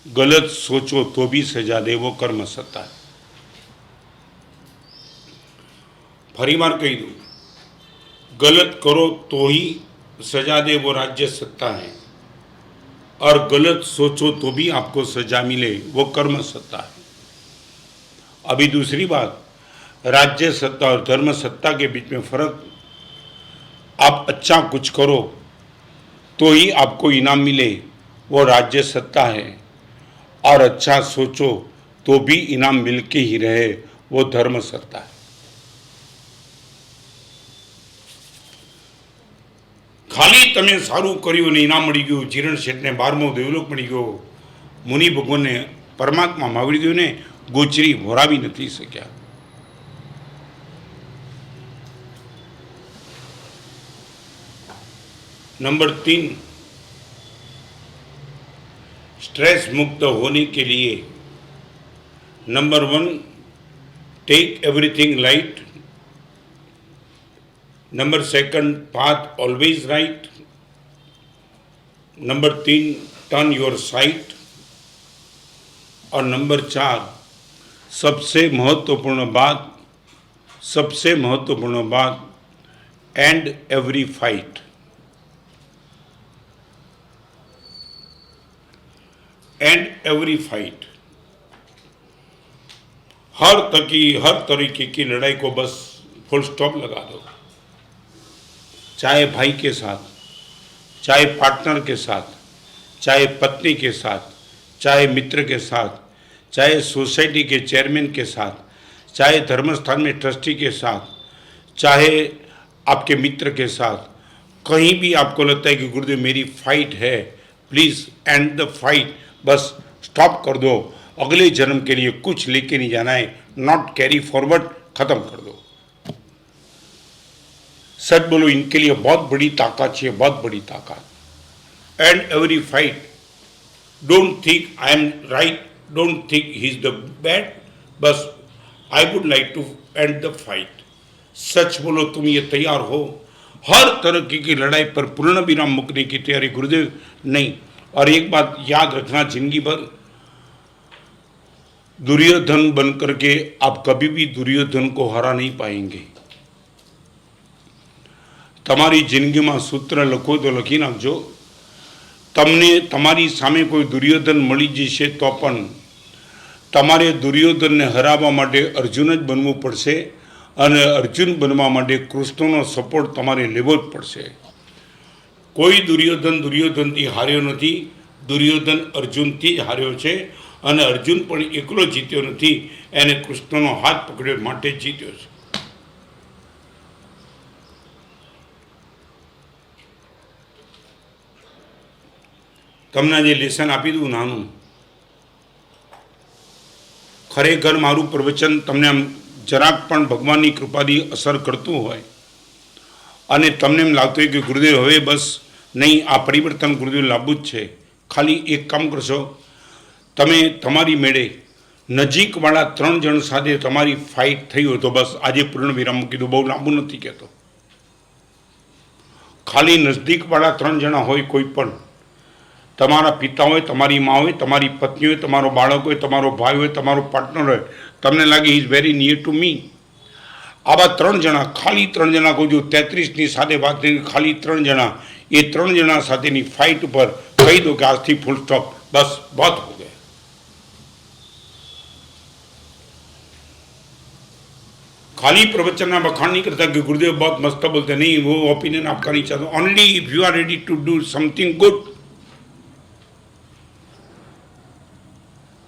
गलत सोचो तो भी सजा दे, वो कर्म सत्ता है. फरी बार कही दूँ, गलत करो तो ही सजा दे, वो राज्य सत्ता है. और गलत सोचो तो भी आपको सजा मिले, वो कर्म सत्ता है. अभी दूसरी बात, राज्य सत्ता और धर्म सत्ता के बीच में फर्क. आप अच्छा कुछ करो तो ही आपको इनाम मिले, वो राज्य सत्ता है. और अच्छा सोचो तो भी इनाम मिल के ही रहे, वो धर्म सत्ता है. खाली तमे सारू कर्यु ने इनाम मळी गयुं, जीरण शेठ ने 12मो देवलोक मळी गयो, मुनि भगवान ने परमात्मा महावीर देव ने गोचरी भोरावी नथी शक्या. नंबर 3, स्ट्रेस मुक्त होने के लिए number 1 take everything light. Number 2 path always right. Number 3 turn your sight. और नंबर 4 सबसे महत्वपूर्ण बात end every fight. End every fight. हर तरीके की लड़ाई को बस फुल स्टॉप लगा दो. चाहे भाई के साथ, चाहे पार्टनर के साथ, चाहे पत्नी के साथ, चाहे मित्र के साथ, चाहे सोसाइटी के चेयरमैन के साथ, चाहे धर्मस्थान में ट्रस्टी के साथ, चाहे आपके मित्र के साथ. कहीं भी आपको लगता है कि गुरुदेव मेरी फाइट है, please and the fight. Bus stop कर दो. अगले जन्म के लिए कुछ लेके नहीं जाना है. Not carry forward. ख़त्म कर दो. सच बोलो, इनके लिए बहुत बड़ी ताकत है, बहुत बड़ी ताकत। End every fight, don't think I am right, don't think he is the bad, बस I would like to end the fight. सच बोलो, तुम ये तैयार हो हर तरह की लड़ाई पर पूर्ण विराम मुकने की तैयारी गुरुदेव? नहीं। और एक बात याद रखना, जिंदगी भर दुर्योधन बन करके आप कभी भी दुर्योधन को हरा नहीं पाएंगे। तमारी जिंदगी में सूत्र लखो तो लखी नाखजो, तमने तमारी सामे कोई दुर्योधन मળી जशे तो पण तमारे दुर्योधन ने हरावा माटे अर्जुन ज बनवू पड़शे અને અર્જુન બનવા માટે કૃષ્ણનો સપોર્ટ તમારે લેવો જ પડશે। કોઈ દુર્યોધનથી હાર્યો નથી, દુર્યોધન અર્જુનથી જ હાર્યો છે અને અર્જુન પણ એકલો જીત્યો નથી, એને કૃષ્ણનો હાથ પકડ્યો માટે જ જીત્યો છે। તમને જે લેસન આપી દઉં નાનું, ખરેખર મારું પ્રવચન તમને આમ જરાક પણ ભગવાનની કૃપાથી અસર કરતું હોય અને તમને એમ લાગતું હોય કે ગુરુદેવ હવે બસ નહીં, આ પરિવર્તન ગુરુદેવ લાવવું જ છે, ખાલી એક કામ કરશો, તમે તમારી મેળે નજીકવાળા 3 જણ સાથે તમારી ફાઇટ થઈ હોય તો બસ આજે પૂર્ણ વિરામ મૂકી દો। બહુ લાંબુ નથી કહેતો, ખાલી નજદીકવાળા 3 જણા હોય, કોઈ પણ તમારા પિતા હોય, તમારી માँ હોય, તમારી પત્ની હોય, તમારો બાળક હોય, તમારો ભાઈ હોય, તમારો પાર્ટનર હોય, તમને લાગે is very near to me, આવા 3 જણા, ખાલી 3 જણા કહું છું, 33ની સાથે વાત કરી, ખાલી 3 જણા, એ 3 જણા સાથેની ફાઇટ ઉપર કહી દો કે આજથી ફૂલ સ્ટોપ, બસ बहुत हो गया। खाली प्रवचन बखान नहीं करता कि गुरुदेव बहुत मस्त बोलते, नहीं, वो ओपिनियन आपका नहीं चाहता। Only if you are ready to do something good.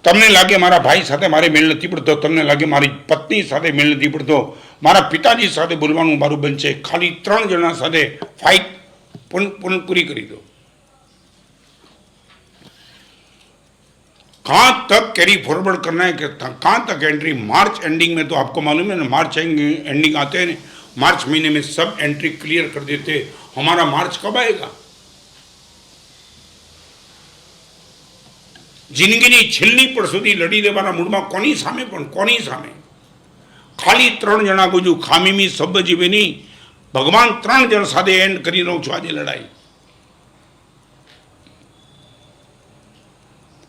तमने लगे मारा भाई साथे मारे मेल नहीं पड़तो, तमने लगे मारी पत्नी साथे मेल नहीं पड़तो, मारा पिताजी साथे बोलवानुं मारू बंचे, खाली 3 जणा साथे फाइट पूरी करी दो। कहाँ तक कैरी फॉरवर्ड करना है, कहाँ तक एंट्री? मार्च एंडिंग में तो आपको मालूम है ना, मार्च एंडिंग आते हैं, मार्च महीने में सब एंट्री क्लियर कर देते। हमारा मार्च कब आएगा? जिंदगीनी छेल्ली पर सुधी लड़ी देवाना मूडमां कोनी सामे, पण कोनी सामे? खाली 3 जणा गुजू खामीमी सब जीवेनी भगवान 3 जण साथे एंड करी रहो छो आज लड़ाई।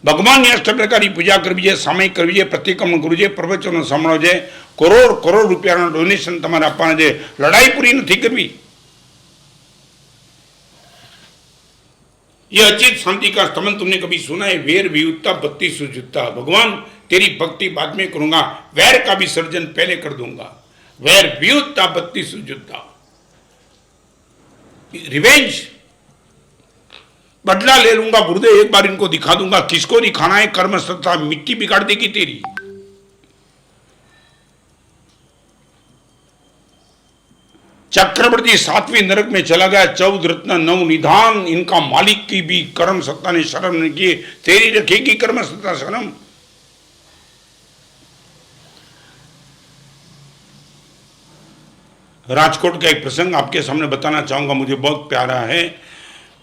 भगवान ने अष्टप्रकारी पूजा करवी, सामयिक करवी, प्रतिक्रमण करवू जोईए, प्रवचनो सांभळवा जोईए, करोड़ रुपया डोनेशन तमारे आपवाना जोईए, लड़ाई पूरी नहीं करवी। ये अचित शांति का स्तमन तुमने कभी सुना है? वेर वियुक्ता भक्ति सुजुता, भगवान तेरी भक्ति बाद में करूंगा, वैर का विसर्जन पहले कर दूंगा। वैर वियुक्ता भक्ति सुजुता, रिवेंज, बदला ले लूंगा गुरुदेव, एक बार इनको दिखा दूंगा। किसको दिखाना है? कर्म सत्ता मिट्टी बिगाड़ देगी तेरी। चक्रवर्ती 7वीं नरक में चला गया, 14 रत्न 9 निधान, इनका मालिक की भी कर्म सत्ता ने शर्म नहीं की, तेरी रखेगी कर्म सत्ता शर्म? राजकोट का एक प्रसंग आपके सामने बताना चाहूंगा, मुझे बहुत प्यारा है।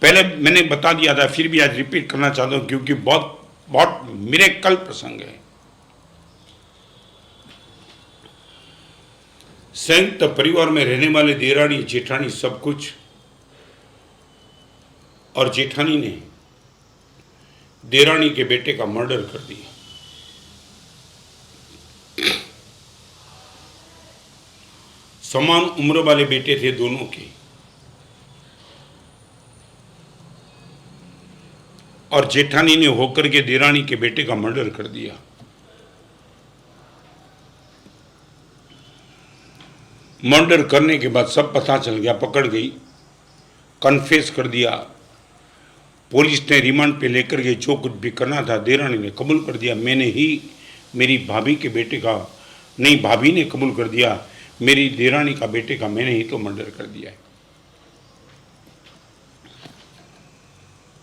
पहले मैंने बता दिया था, फिर भी आज रिपीट करना चाहता हूं क्योंकि बहुत मिरेकल प्रसंग है। संयुक्त परिवार में रहने वाले देरानी जेठानी सब कुछ, और जेठानी ने देरानी के बेटे का मर्डर कर दिया। समान उम्र वाले बेटे थे दोनों के, और जेठानी ने होकर के देरानी के बेटे का मर्डर कर दिया। मर्डर करने के बाद सब पता चल गया, पकड़ गई, कन्फेस कर दिया। पुलिस ने रिमांड पे लेकर के जो कुछ भी करना था देरानी ने कबूल कर दिया, मैंने ही मेरी भाभी के बेटे का, नहीं भाभी ने कबूल कर दिया, मेरी देरानी का बेटे का मैंने ही तो मर्डर कर दिया है।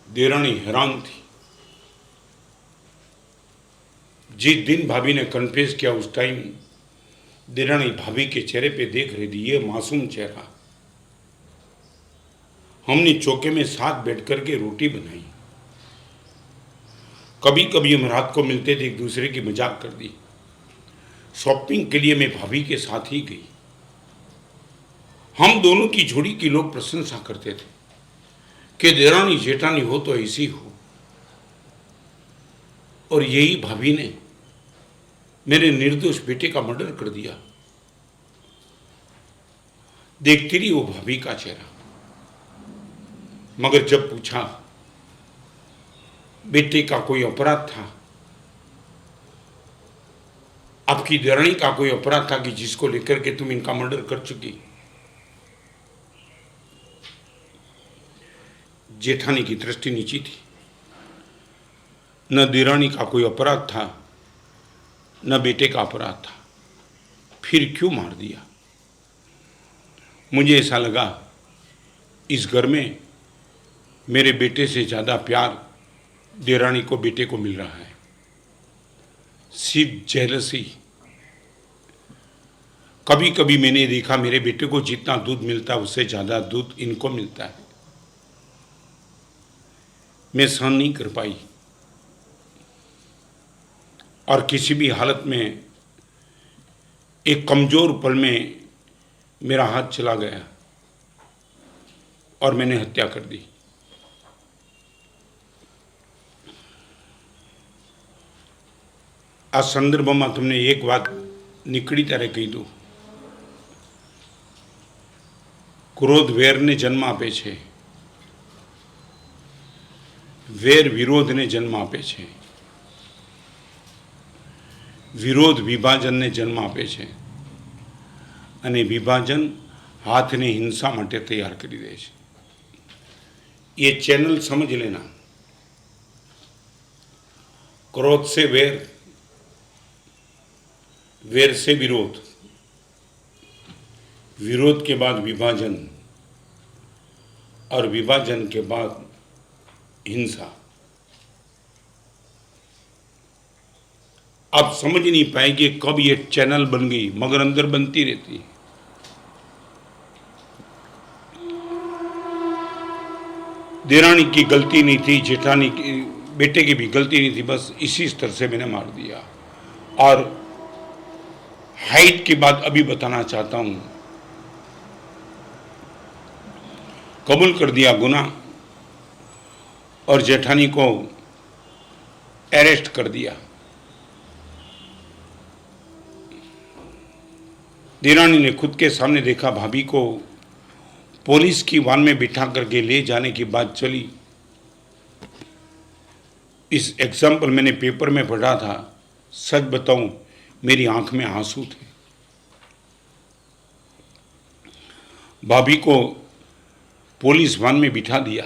देरानी हैरान थी। जिस दिन भाभी ने कन्फेस किया उस टाइम देरानी भाभी के चेहरे पे देख रही थी, ये मासूम चेहरा, हमने चौके में साथ बैठ कर के रोटी बनाई। कभी कभी हम रात को मिलते थे, एक दूसरे की मजाक कर दी। शॉपिंग के लिए मैं भाभी के साथ ही गई। हम दोनों की जोड़ी की लोग प्रशंसा करते थे कि देरानी जेठानी हो तो ऐसी हो। और यही भाभी ने मेरे निर्दोष बेटे का मर्डर कर दिया। देखती रही वो भाभी का चेहरा। मगर जब पूछा बेटे का कोई अपराध था, आपकी देरानी का कोई अपराध था कि जिसको लेकर के तुम इनका मर्डर कर चुकी? जेठानी की दृष्टि नीची थी। न देरानी का कोई अपराध था, न बेटे का अपराध था, फिर क्यों मार दिया? मुझे ऐसा लगा इस घर में मेरे बेटे से ज़्यादा प्यार देरानी को बेटे को मिल रहा है। सिर्फ जेलसी। कभी कभी मैंने देखा मेरे बेटे को जितना दूध मिलता है उससे ज़्यादा दूध इनको मिलता है। मैं सहन नहीं कर पाई और किसी भी हालत में एक कमज़ोर पल में मेरा हाथ चला गया और मैंने हत्या कर दी। આ સંદર્ભમાં તમને એક વાત નીકળી ત્યારે કહી દઉં। ક્રોધ વેરને જન્મ આપે છે, વેર વિરોધને જન્મ આપે છે, વિરોધ વિભાજનને જન્મ આપે છે અને વિભાજન હાથને હિંસા માટે તૈયાર કરી દે છે। ये चैनल समझ लेना। क्रोध से वेर, वेर से विरोध, विरोध के बाद विभाजन और विभाजन के बाद हिंसा। आप समझ नहीं पाएंगे कब ये चैनल बन गई, मगर अंदर बनती रहती है। देरानी की गलती नहीं थी, जेठानी की बेटे की भी गलती नहीं थी, बस इसी स्तर से मैंने मार दिया। और हाइट की बात अभी बताना चाहता हूं। कबूल कर दिया गुनाह और जेठानी को अरेस्ट कर दिया। देरानी ने खुद के सामने देखा भाभी को पुलिस की वान में बिठा करके ले जाने की बात चली। इस एग्जाम्पल मैंने पेपर में पढ़ा था। सच बताऊं मेरी आंख में आंसू थे। भाभी को पुलिस वान में बिठा दिया।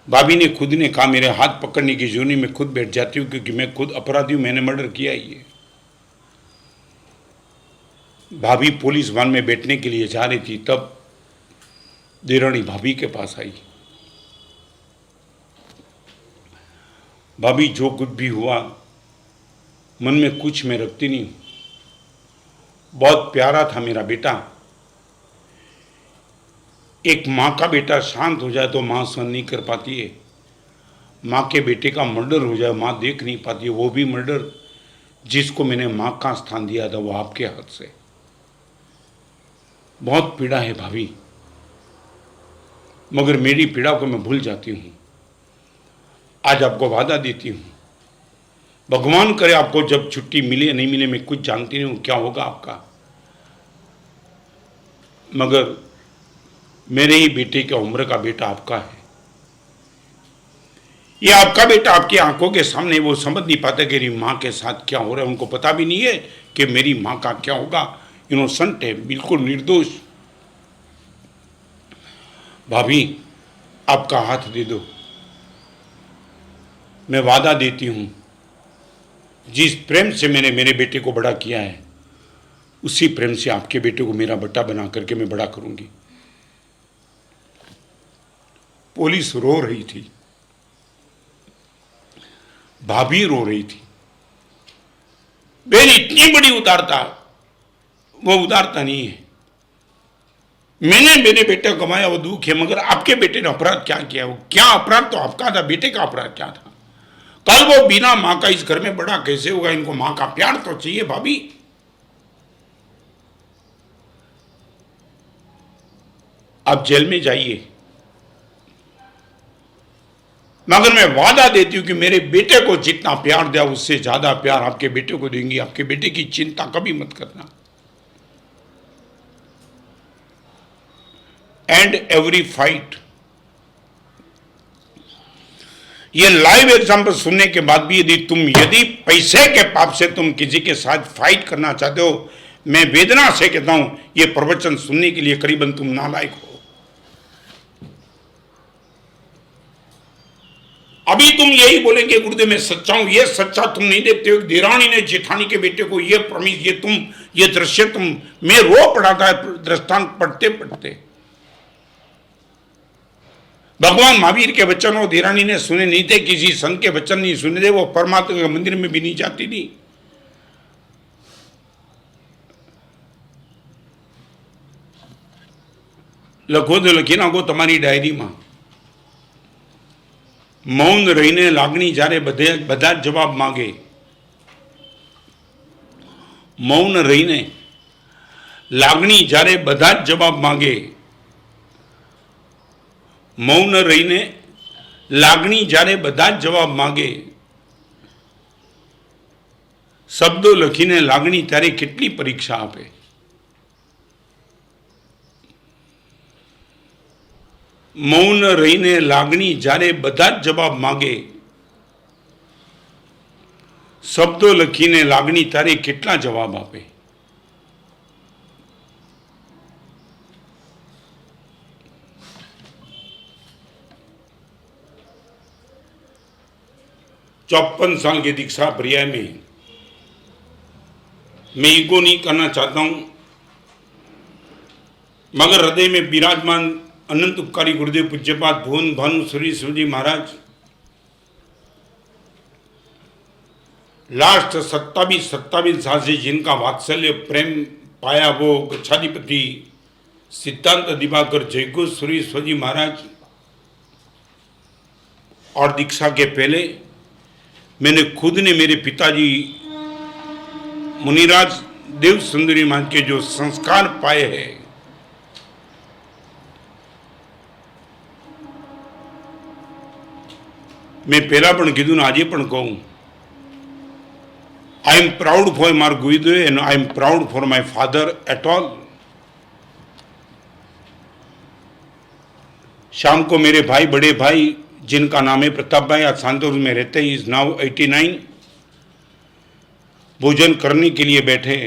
भाभी ने खुद ने कहा मेरे हाथ पकड़ने की जोनी में खुद बैठ जाती हूं क्योंकि मैं खुद अपराधी हूं, मैंने मर्डर किया ही है। भाभी पुलिस वान में बैठने के लिए जा रही थी, तब देरानी भाभी के पास आई। भाभी जो कुछ भी हुआ मन में कुछ मैं रखती नहीं। बहुत प्यारा था मेरा बेटा। एक माँ का बेटा शांत हो जाए तो माँ सहन नहीं कर पाती है। माँ के बेटे का मर्डर हो जाए माँ देख नहीं पाती है। वो भी मर्डर जिसको मैंने माँ का स्थान दिया था वो आपके हाथ से। बहुत पीड़ा है भाभी, मगर मेरी पीड़ा को मैं भूल जाती हूँ। आज आपको वादा देती हूँ, भगवान करे आपको जब छुट्टी मिले या नहीं मिले, मैं कुछ जानती नहीं हूँ क्या होगा आपका, मगर मेरे ही बेटे की उम्र का बेटा आपका है। ये आपका बेटा आपकी आंखों के सामने, वो समझ नहीं पाता कि मेरी माँ के साथ क्या हो रहा है। उनको पता भी नहीं है कि मेरी माँ का क्या होगा। इनोसेंट है, बिल्कुल निर्दोष। भाभी आपका हाथ दे दो। मैं वादा देती हूं जिस प्रेम से मैंने मेरे बेटे को बड़ा किया है उसी प्रेम से आपके बेटे को मेरा बेटा बना करके मैं बड़ा करूंगी। पुलिस रो रही थी, भाभी रो रही थी। मेरी इतनी बड़ी उदारता, वो उदारता नहीं है। मैंने मेरे बेटे को कमाया वो दुख है, मगर आपके बेटे ने अपराध क्या किया? वो क्या अपराध तो आपका था, बेटे का अपराध क्या था? कल वो बिना मां का इस घर में बड़ा कैसे होगा? इनको मां का प्यार तो चाहिए भाभी। आप जेल में जाइए, मगर मैं वादा देती हूं कि मेरे बेटे को जितना प्यार दिया उससे ज्यादा प्यार आपके बेटे को देंगी। आपके बेटे की चिंता कभी मत करना। एंड एवरी फाइट, ये लाइव एग्जाम्पल सुनने के बाद भी यदि पैसे के पाप से तुम किसी के साथ फाइट करना चाहते हो, मैं वेदना से कहता हूं, ये प्रवचन सुनने के लिए करीबन तुम नालायक हो। अभी तुम यही बोलेंगे गुरुदेव मैं सच्चा हूं। ये सच्चा तुम नहीं देखते हो। देरानी ने जेठानी के बेटे को ये प्रॉमिस, ये दृश्य तुम, मैं रो पड़ा था दृष्टांत पढ़ते पढ़ते। भगवान महावीर के वचन वो देरानी ने सुने नहीं थे, किसी संत के वचन नहीं सुने थे। वो परमात्मा के मंदिर में भी नहीं जाती थी। लखो तो लखी नाखो તમારી ડાયરીમાં। મૌન રહીને લાગણી જ્યારે બધા જ જવાબ માંગે, મૌન રહીને લાગણી જ્યારે બધા જ જવાબ માંગે, મૌન રહીને લાગણી જ્યારે બધા જ જવાબ માંગે, શબ્દો લખીને લાગણી ત્યારે કેટલી પરીક્ષા આપે। મૌન રહીને લાગણી જ્યારે બધા જ જવાબ માંગે, શબ્દો લખીને લાગણી તારે કેટલા જવાબ આપે। चौपन साल की दीक्षा पर्याय में मैं ईगो नहीं करना चाहता हूं, मगर हृदय में विराजमान अनंत उपकारी गुरुदेव पूज्यपाद भुवन भानु श्री शिवजी महाराज लास्ट 27 साल से जिनका वात्सल्य प्रेम पाया, वो गच्छाधिपति सिद्धांत दिवाकर जयगुरु श्री शिवजी महाराज। और दीक्षा के पहले मैंने खुद ने मेरे पिताजी मुनिराज देव सुंदरी मान के जो संस्कार पाए हैं, मैं पहला पण कीधुं ने आजे पण कहूं, I am proud for my Gurudev and I am proud for my father at all. शाम को मेरे भाई, बड़े भाई जिनका नाम है प्रताप भाई, आज सांतोर में रहते हैं, इज नाउ 89, भोजन करने के लिए बैठे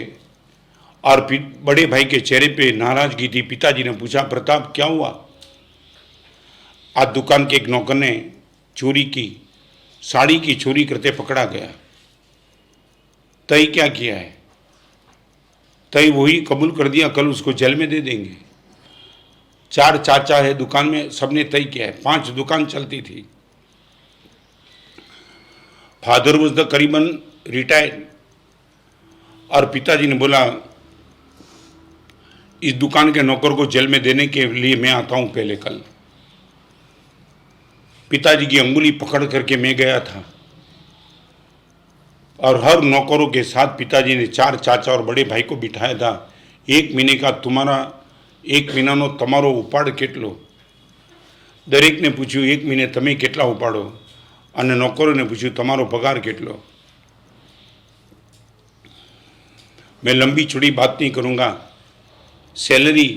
और बड़े भाई के चेहरे पे नाराजगी थी। पिताजी ने पूछा, प्रताप क्या हुआ? आज दुकान के एक नौकर ने चोरी की, साड़ी की चोरी करते पकड़ा गया। तय क्या किया है? तय वही कबूल कर दिया, कल उसको जेल में दे देंगे। 4 चाचा है दुकान में, सबने तय किया है। 5 दुकान चलती थी। फादर वॉज द करीबन रिटायर्ड, और पिताजी ने बोला इस दुकान के नौकर को जेल में देने के लिए मैं आता हूं पहले कल। पिताजी की अंगुली पकड़ करके मैं गया था, और हर नौकरों के साथ पिताजी ने 4 चाचा और बड़े भाई को बिठाया था। 1 महीने का एक મહિનાનો તમારો ઉપાડ કેટલો? દરેકને પૂછ્યું 1 મહિને તમે કેટલા ઉપાડો? અને નોકરોને પૂછ્યું તમારો પગાર કેટલો? मैं लंबी चौड़ी बात नहीं करूँगा। सैलरी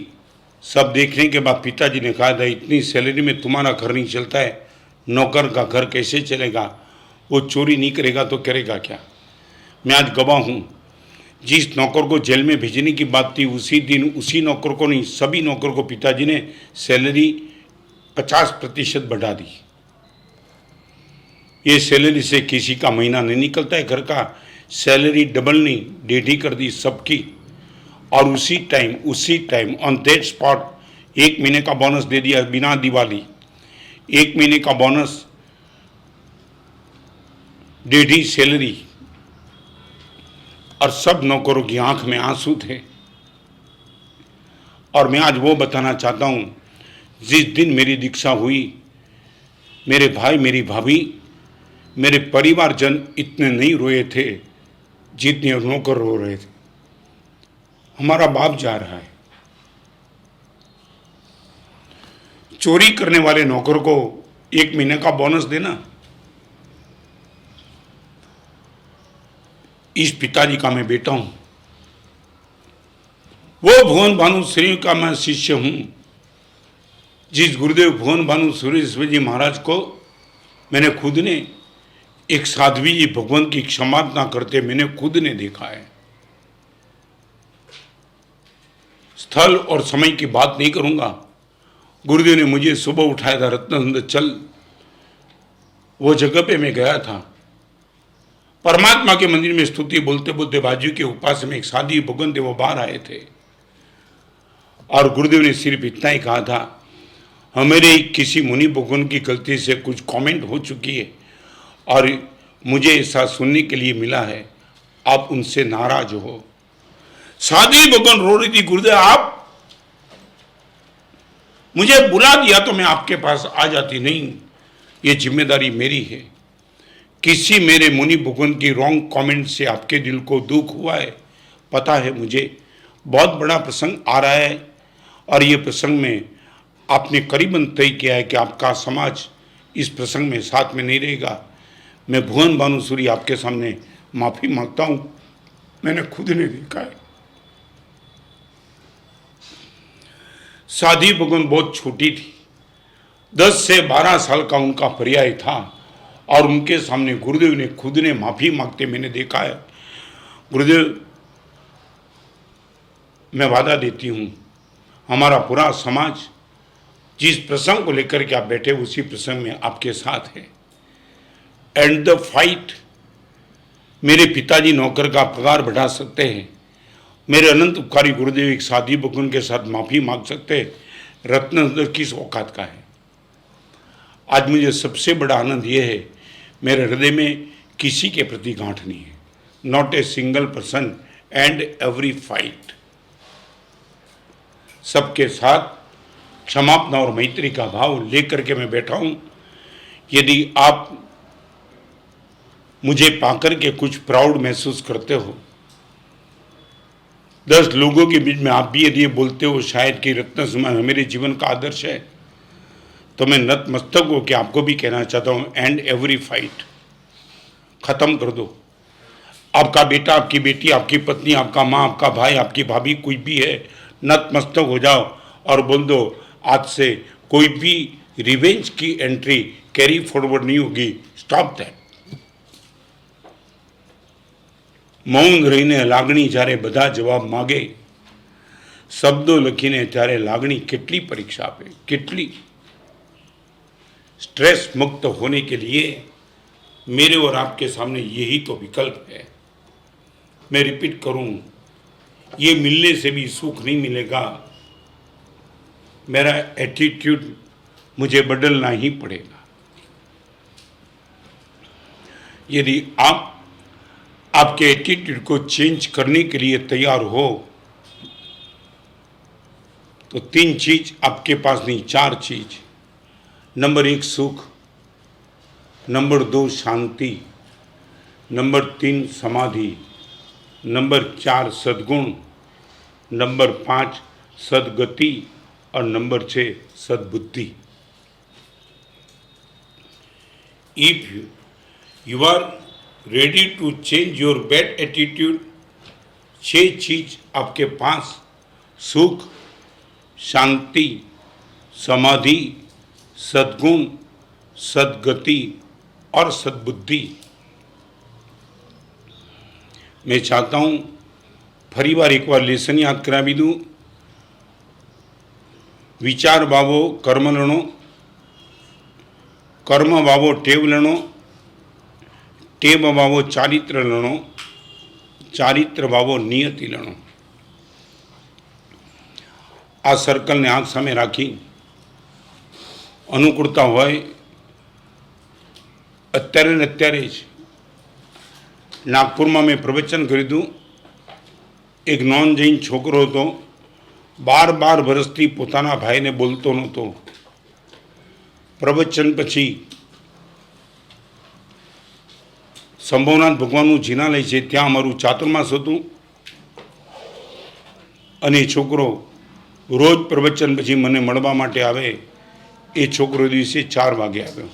सब देखने के बाद पिताजी ने कहा था, इतनी सैलरी में तुम्हारा घर नहीं चलता है, नौकर का घर कैसे चलेगा? वो चोरी नहीं करेगा तो करेगा क्या? मैं आज गवाह हूँ, जिस नौकर को जेल में भेजने की बात थी उसी दिन उसी नौकर को नहीं, सभी नौकर को पिताजी ने सैलरी 50% बढ़ा दी। ये सैलरी से किसी का महीना नहीं निकलता है घर का। सैलरी डबल नहीं, 1.5 कर दी सबकी। और उसी टाइम ऑन दैट स्पॉट 1 महीने का बोनस दे दिया बिना दिवाली। 1 महीने का बोनस, 1.5 सैलरी, और सब नौकरों की आंख में आंसू थे। और मैं आज वो बताना चाहता हूँ, जिस दिन मेरी दीक्षा हुई, मेरे भाई, मेरी भाभी, मेरे परिवारजन इतने नहीं रोए थे जितने नौकर रो रहे थे। हमारा बाप जा रहा है। चोरी करने वाले नौकर को 1 महीने का बोनस देना, इस पिताजी का मैं बेटा हूं। वो भुवन भानु श्री का मैं शिष्य हूं। जिस गुरुदेव भुवन भानु सूर्येश्वर जी महाराज को मैंने खुद ने, एक साध्वी जी भगवान की क्षमार्पणा करते मैंने खुद ने देखा है। स्थल और समय की बात नहीं करूंगा। गुरुदेव ने मुझे सुबह उठाया था, रत्न चल। वो जगह पे मैं गया था। परमात्मा के मंदिर में स्तुति बोलते बोलते बाजू के उपास में एक साधी भगवान थे, वो बाहर आए थे और गुरुदेव ने सिर्फ इतना ही कहा था, हमारे किसी मुनि भगवान की गलती से कुछ कमेंट हो चुकी है और मुझे ऐसा सुनने के लिए मिला है, आप उनसे नाराज हो। साधी भगवान रो रही थी, गुरुदेव आप मुझे बुला दिया तो मैं आपके पास आ जाती, नहीं, ये जिम्मेदारी मेरी है। किसी मेरे मुनि भगवान की रॉन्ग कमेंट से आपके दिल को दुख हुआ है, पता है मुझे। बहुत बड़ा प्रसंग आ रहा है और ये प्रसंग में आपने करीबन तय किया है कि आपका समाज इस प्रसंग में साथ में नहीं रहेगा। मैं भुवन भानु सूरी आपके सामने माफ़ी मांगता हूँ। मैंने खुद ने देखा है। साधी भगवान बहुत छोटी थी, 10 से 12 साल का उनका पर्याय था और उनके सामने गुरुदेव ने खुद ने माफ़ी मांगते मैंने देखा है। गुरुदेव, मैं वादा देती हूँ, हमारा पूरा समाज जिस प्रसंग को लेकर के आप बैठे उसी प्रसंग में आपके साथ है। एंड द फाइट, मेरे पिताजी नौकर का पगार बढ़ा सकते हैं, मेरे अनंत उपकारी गुरुदेव एक साधी भगवान के साथ माफ़ी मांग सकते हैं, रत्न किस औकात का है। आज मुझे सबसे बड़ा आनंद यह है, मेरे हृदय में किसी के प्रति गांठ नहीं है, not a single person and every fight. सबके साथ क्षमापना और मैत्री का भाव लेकर के मैं बैठा हूं। यदि आप मुझे पाकर के कुछ प्राउड महसूस करते हो, 10 लोगों के बीच में आप भी यदि ये बोलते हो शायद कि रत्न सुमन मेरे जीवन का आदर्श है, तो मैं नतमस्तक हो के आपको भी कहना चाहता हूँ, एंड एवरी फाइट खत्म कर दो। आपका बेटा, आपकी बेटी, आपकी पत्नी, आपका माँ, आपका भाई, आपकी भाभी, कोई भी है, नतमस्तक हो जाओ और बोल दो, आज से कोई भी रिवेंज की एंट्री कैरी फॉरवर्ड नहीं होगी। Stop that. મૌન રહીને લાગણી જ્યારે બધા જવાબ માગે, શબ્દો લખીને ત્યારે લાગણી કેટલી પરીક્ષા આપે, કેટલી। स्ट्रेस मुक्त होने के लिए मेरे और आपके सामने यही तो विकल्प है। मैं रिपीट करूं, ये मिलने से भी सुख नहीं मिलेगा, मेरा एटीट्यूड मुझे बदलना ही पड़ेगा। यदि आप आपके एटीट्यूड को चेंज करने के लिए तैयार हो तो 3 चीज आपके पास नहीं, 4 चीज। नंबर 1 सुख, नंबर 2 शांति, नंबर 3 समाधि, नंबर 4 सद्गुण, नंबर 5 सद्गति और नंबर 6 सद्बुद्धि। If you are ready to change your bad attitude, 6 चीज आपके पास, सुख, शांति, समाधि, सद्गुण, सद्गति और सद्बुद्धि। मैं चाहता हूँ फरी बार एक बार लेसन याद करा भी दूँ। विचार बाबो कर्म लणो, कर्म बाबो टेव लणो, टेव बाबो चारित्र लणो, चारित्र बाबो नियति लणो। आ सर्कल ने आंख सामे राखी अनुकूलता होय अत्यारे ने अत्यारे ज नागपुर में मैं प्रवचन करी दूँ। एक नॉन जैन छोकरो तो 12 વર્ષથી પોતાના ભાઈને બોલતો નહોતો. પ્રવચન પછી સંભવનાથ ભગવાનનું જિનાલય છે, ત્યાં અમારું ચાતુર્માસ હતું અને છોકરો રોજ પ્રવચન પછી મને મળવા માટે આવે. એ છોકરો દિવસે 4 વાગે આવ્યો.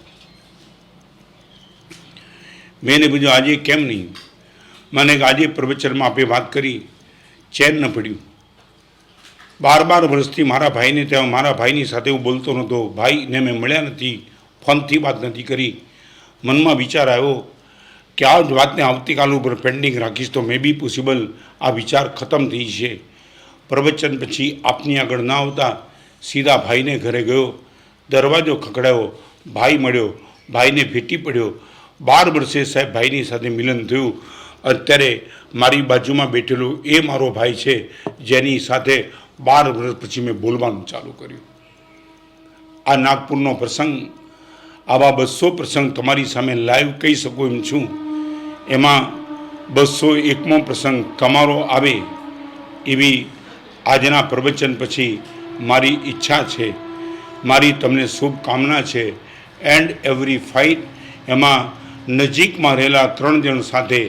મેં એને પૂછ્યું આજે કેમ નહીં? મને આજે પ્રવચનમાં આપે વાત કરી, ચેન ન પડ્યું. 12 વર્ષથી મારા ભાઈને ત્યાં મારા ભાઈની સાથે હું બોલતો નહોતો. ભાઈને મેં મળ્યા નથી, ફોનથી વાત નથી કરી. મનમાં વિચાર આવ્યો કે આ જ વાતને આવતીકાલ ઉપર પેન્ડિંગ રાખીશ તો મે બી પોસિબલ આ વિચાર ખતમ થઈ છે. પ્રવચન પછી આપની આગળ ના આવતા સીધા ભાઈને ઘરે ગયો. દરવાજો ખખડાયો, ભાઈ મળ્યો, ભાઈને ભેટી પડ્યો. 12 વર્ષે સાહેબ ભાઈની સાથે મિલન થયું. અત્યારે મારી બાજુમાં બેઠેલો એ મારો ભાઈ છે, જેની સાથે 12 વર્ષ પછી મેં બોલવાનું ચાલુ કર્યું. આ નાગપુરનો પ્રસંગ, આવા 200 પ્રસંગ તમારી સામે લાઈવ કહી શકું એમ છું. એમાં 201મો પ્રસંગ તમારો આવે એવી આજના પ્રવચન પછી મારી ઈચ્છા છે, મારી તમને શુભકામના છે. એન્ડ એવરી ફાઇટ એમાં નજીકમાં રહેલા 3 જણ સાથે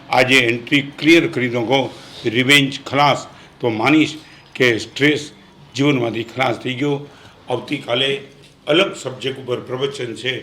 આજે એન્ટ્રી ક્લિયર કરી દો. રિવેન્જ ખલાસ તો માનીશ કે સ્ટ્રેસ જીવનમાંથી ખલાસ થઈ ગયો. આવતીકાલે અલગ સબ્જેક્ટ ઉપર પ્રવચન છે.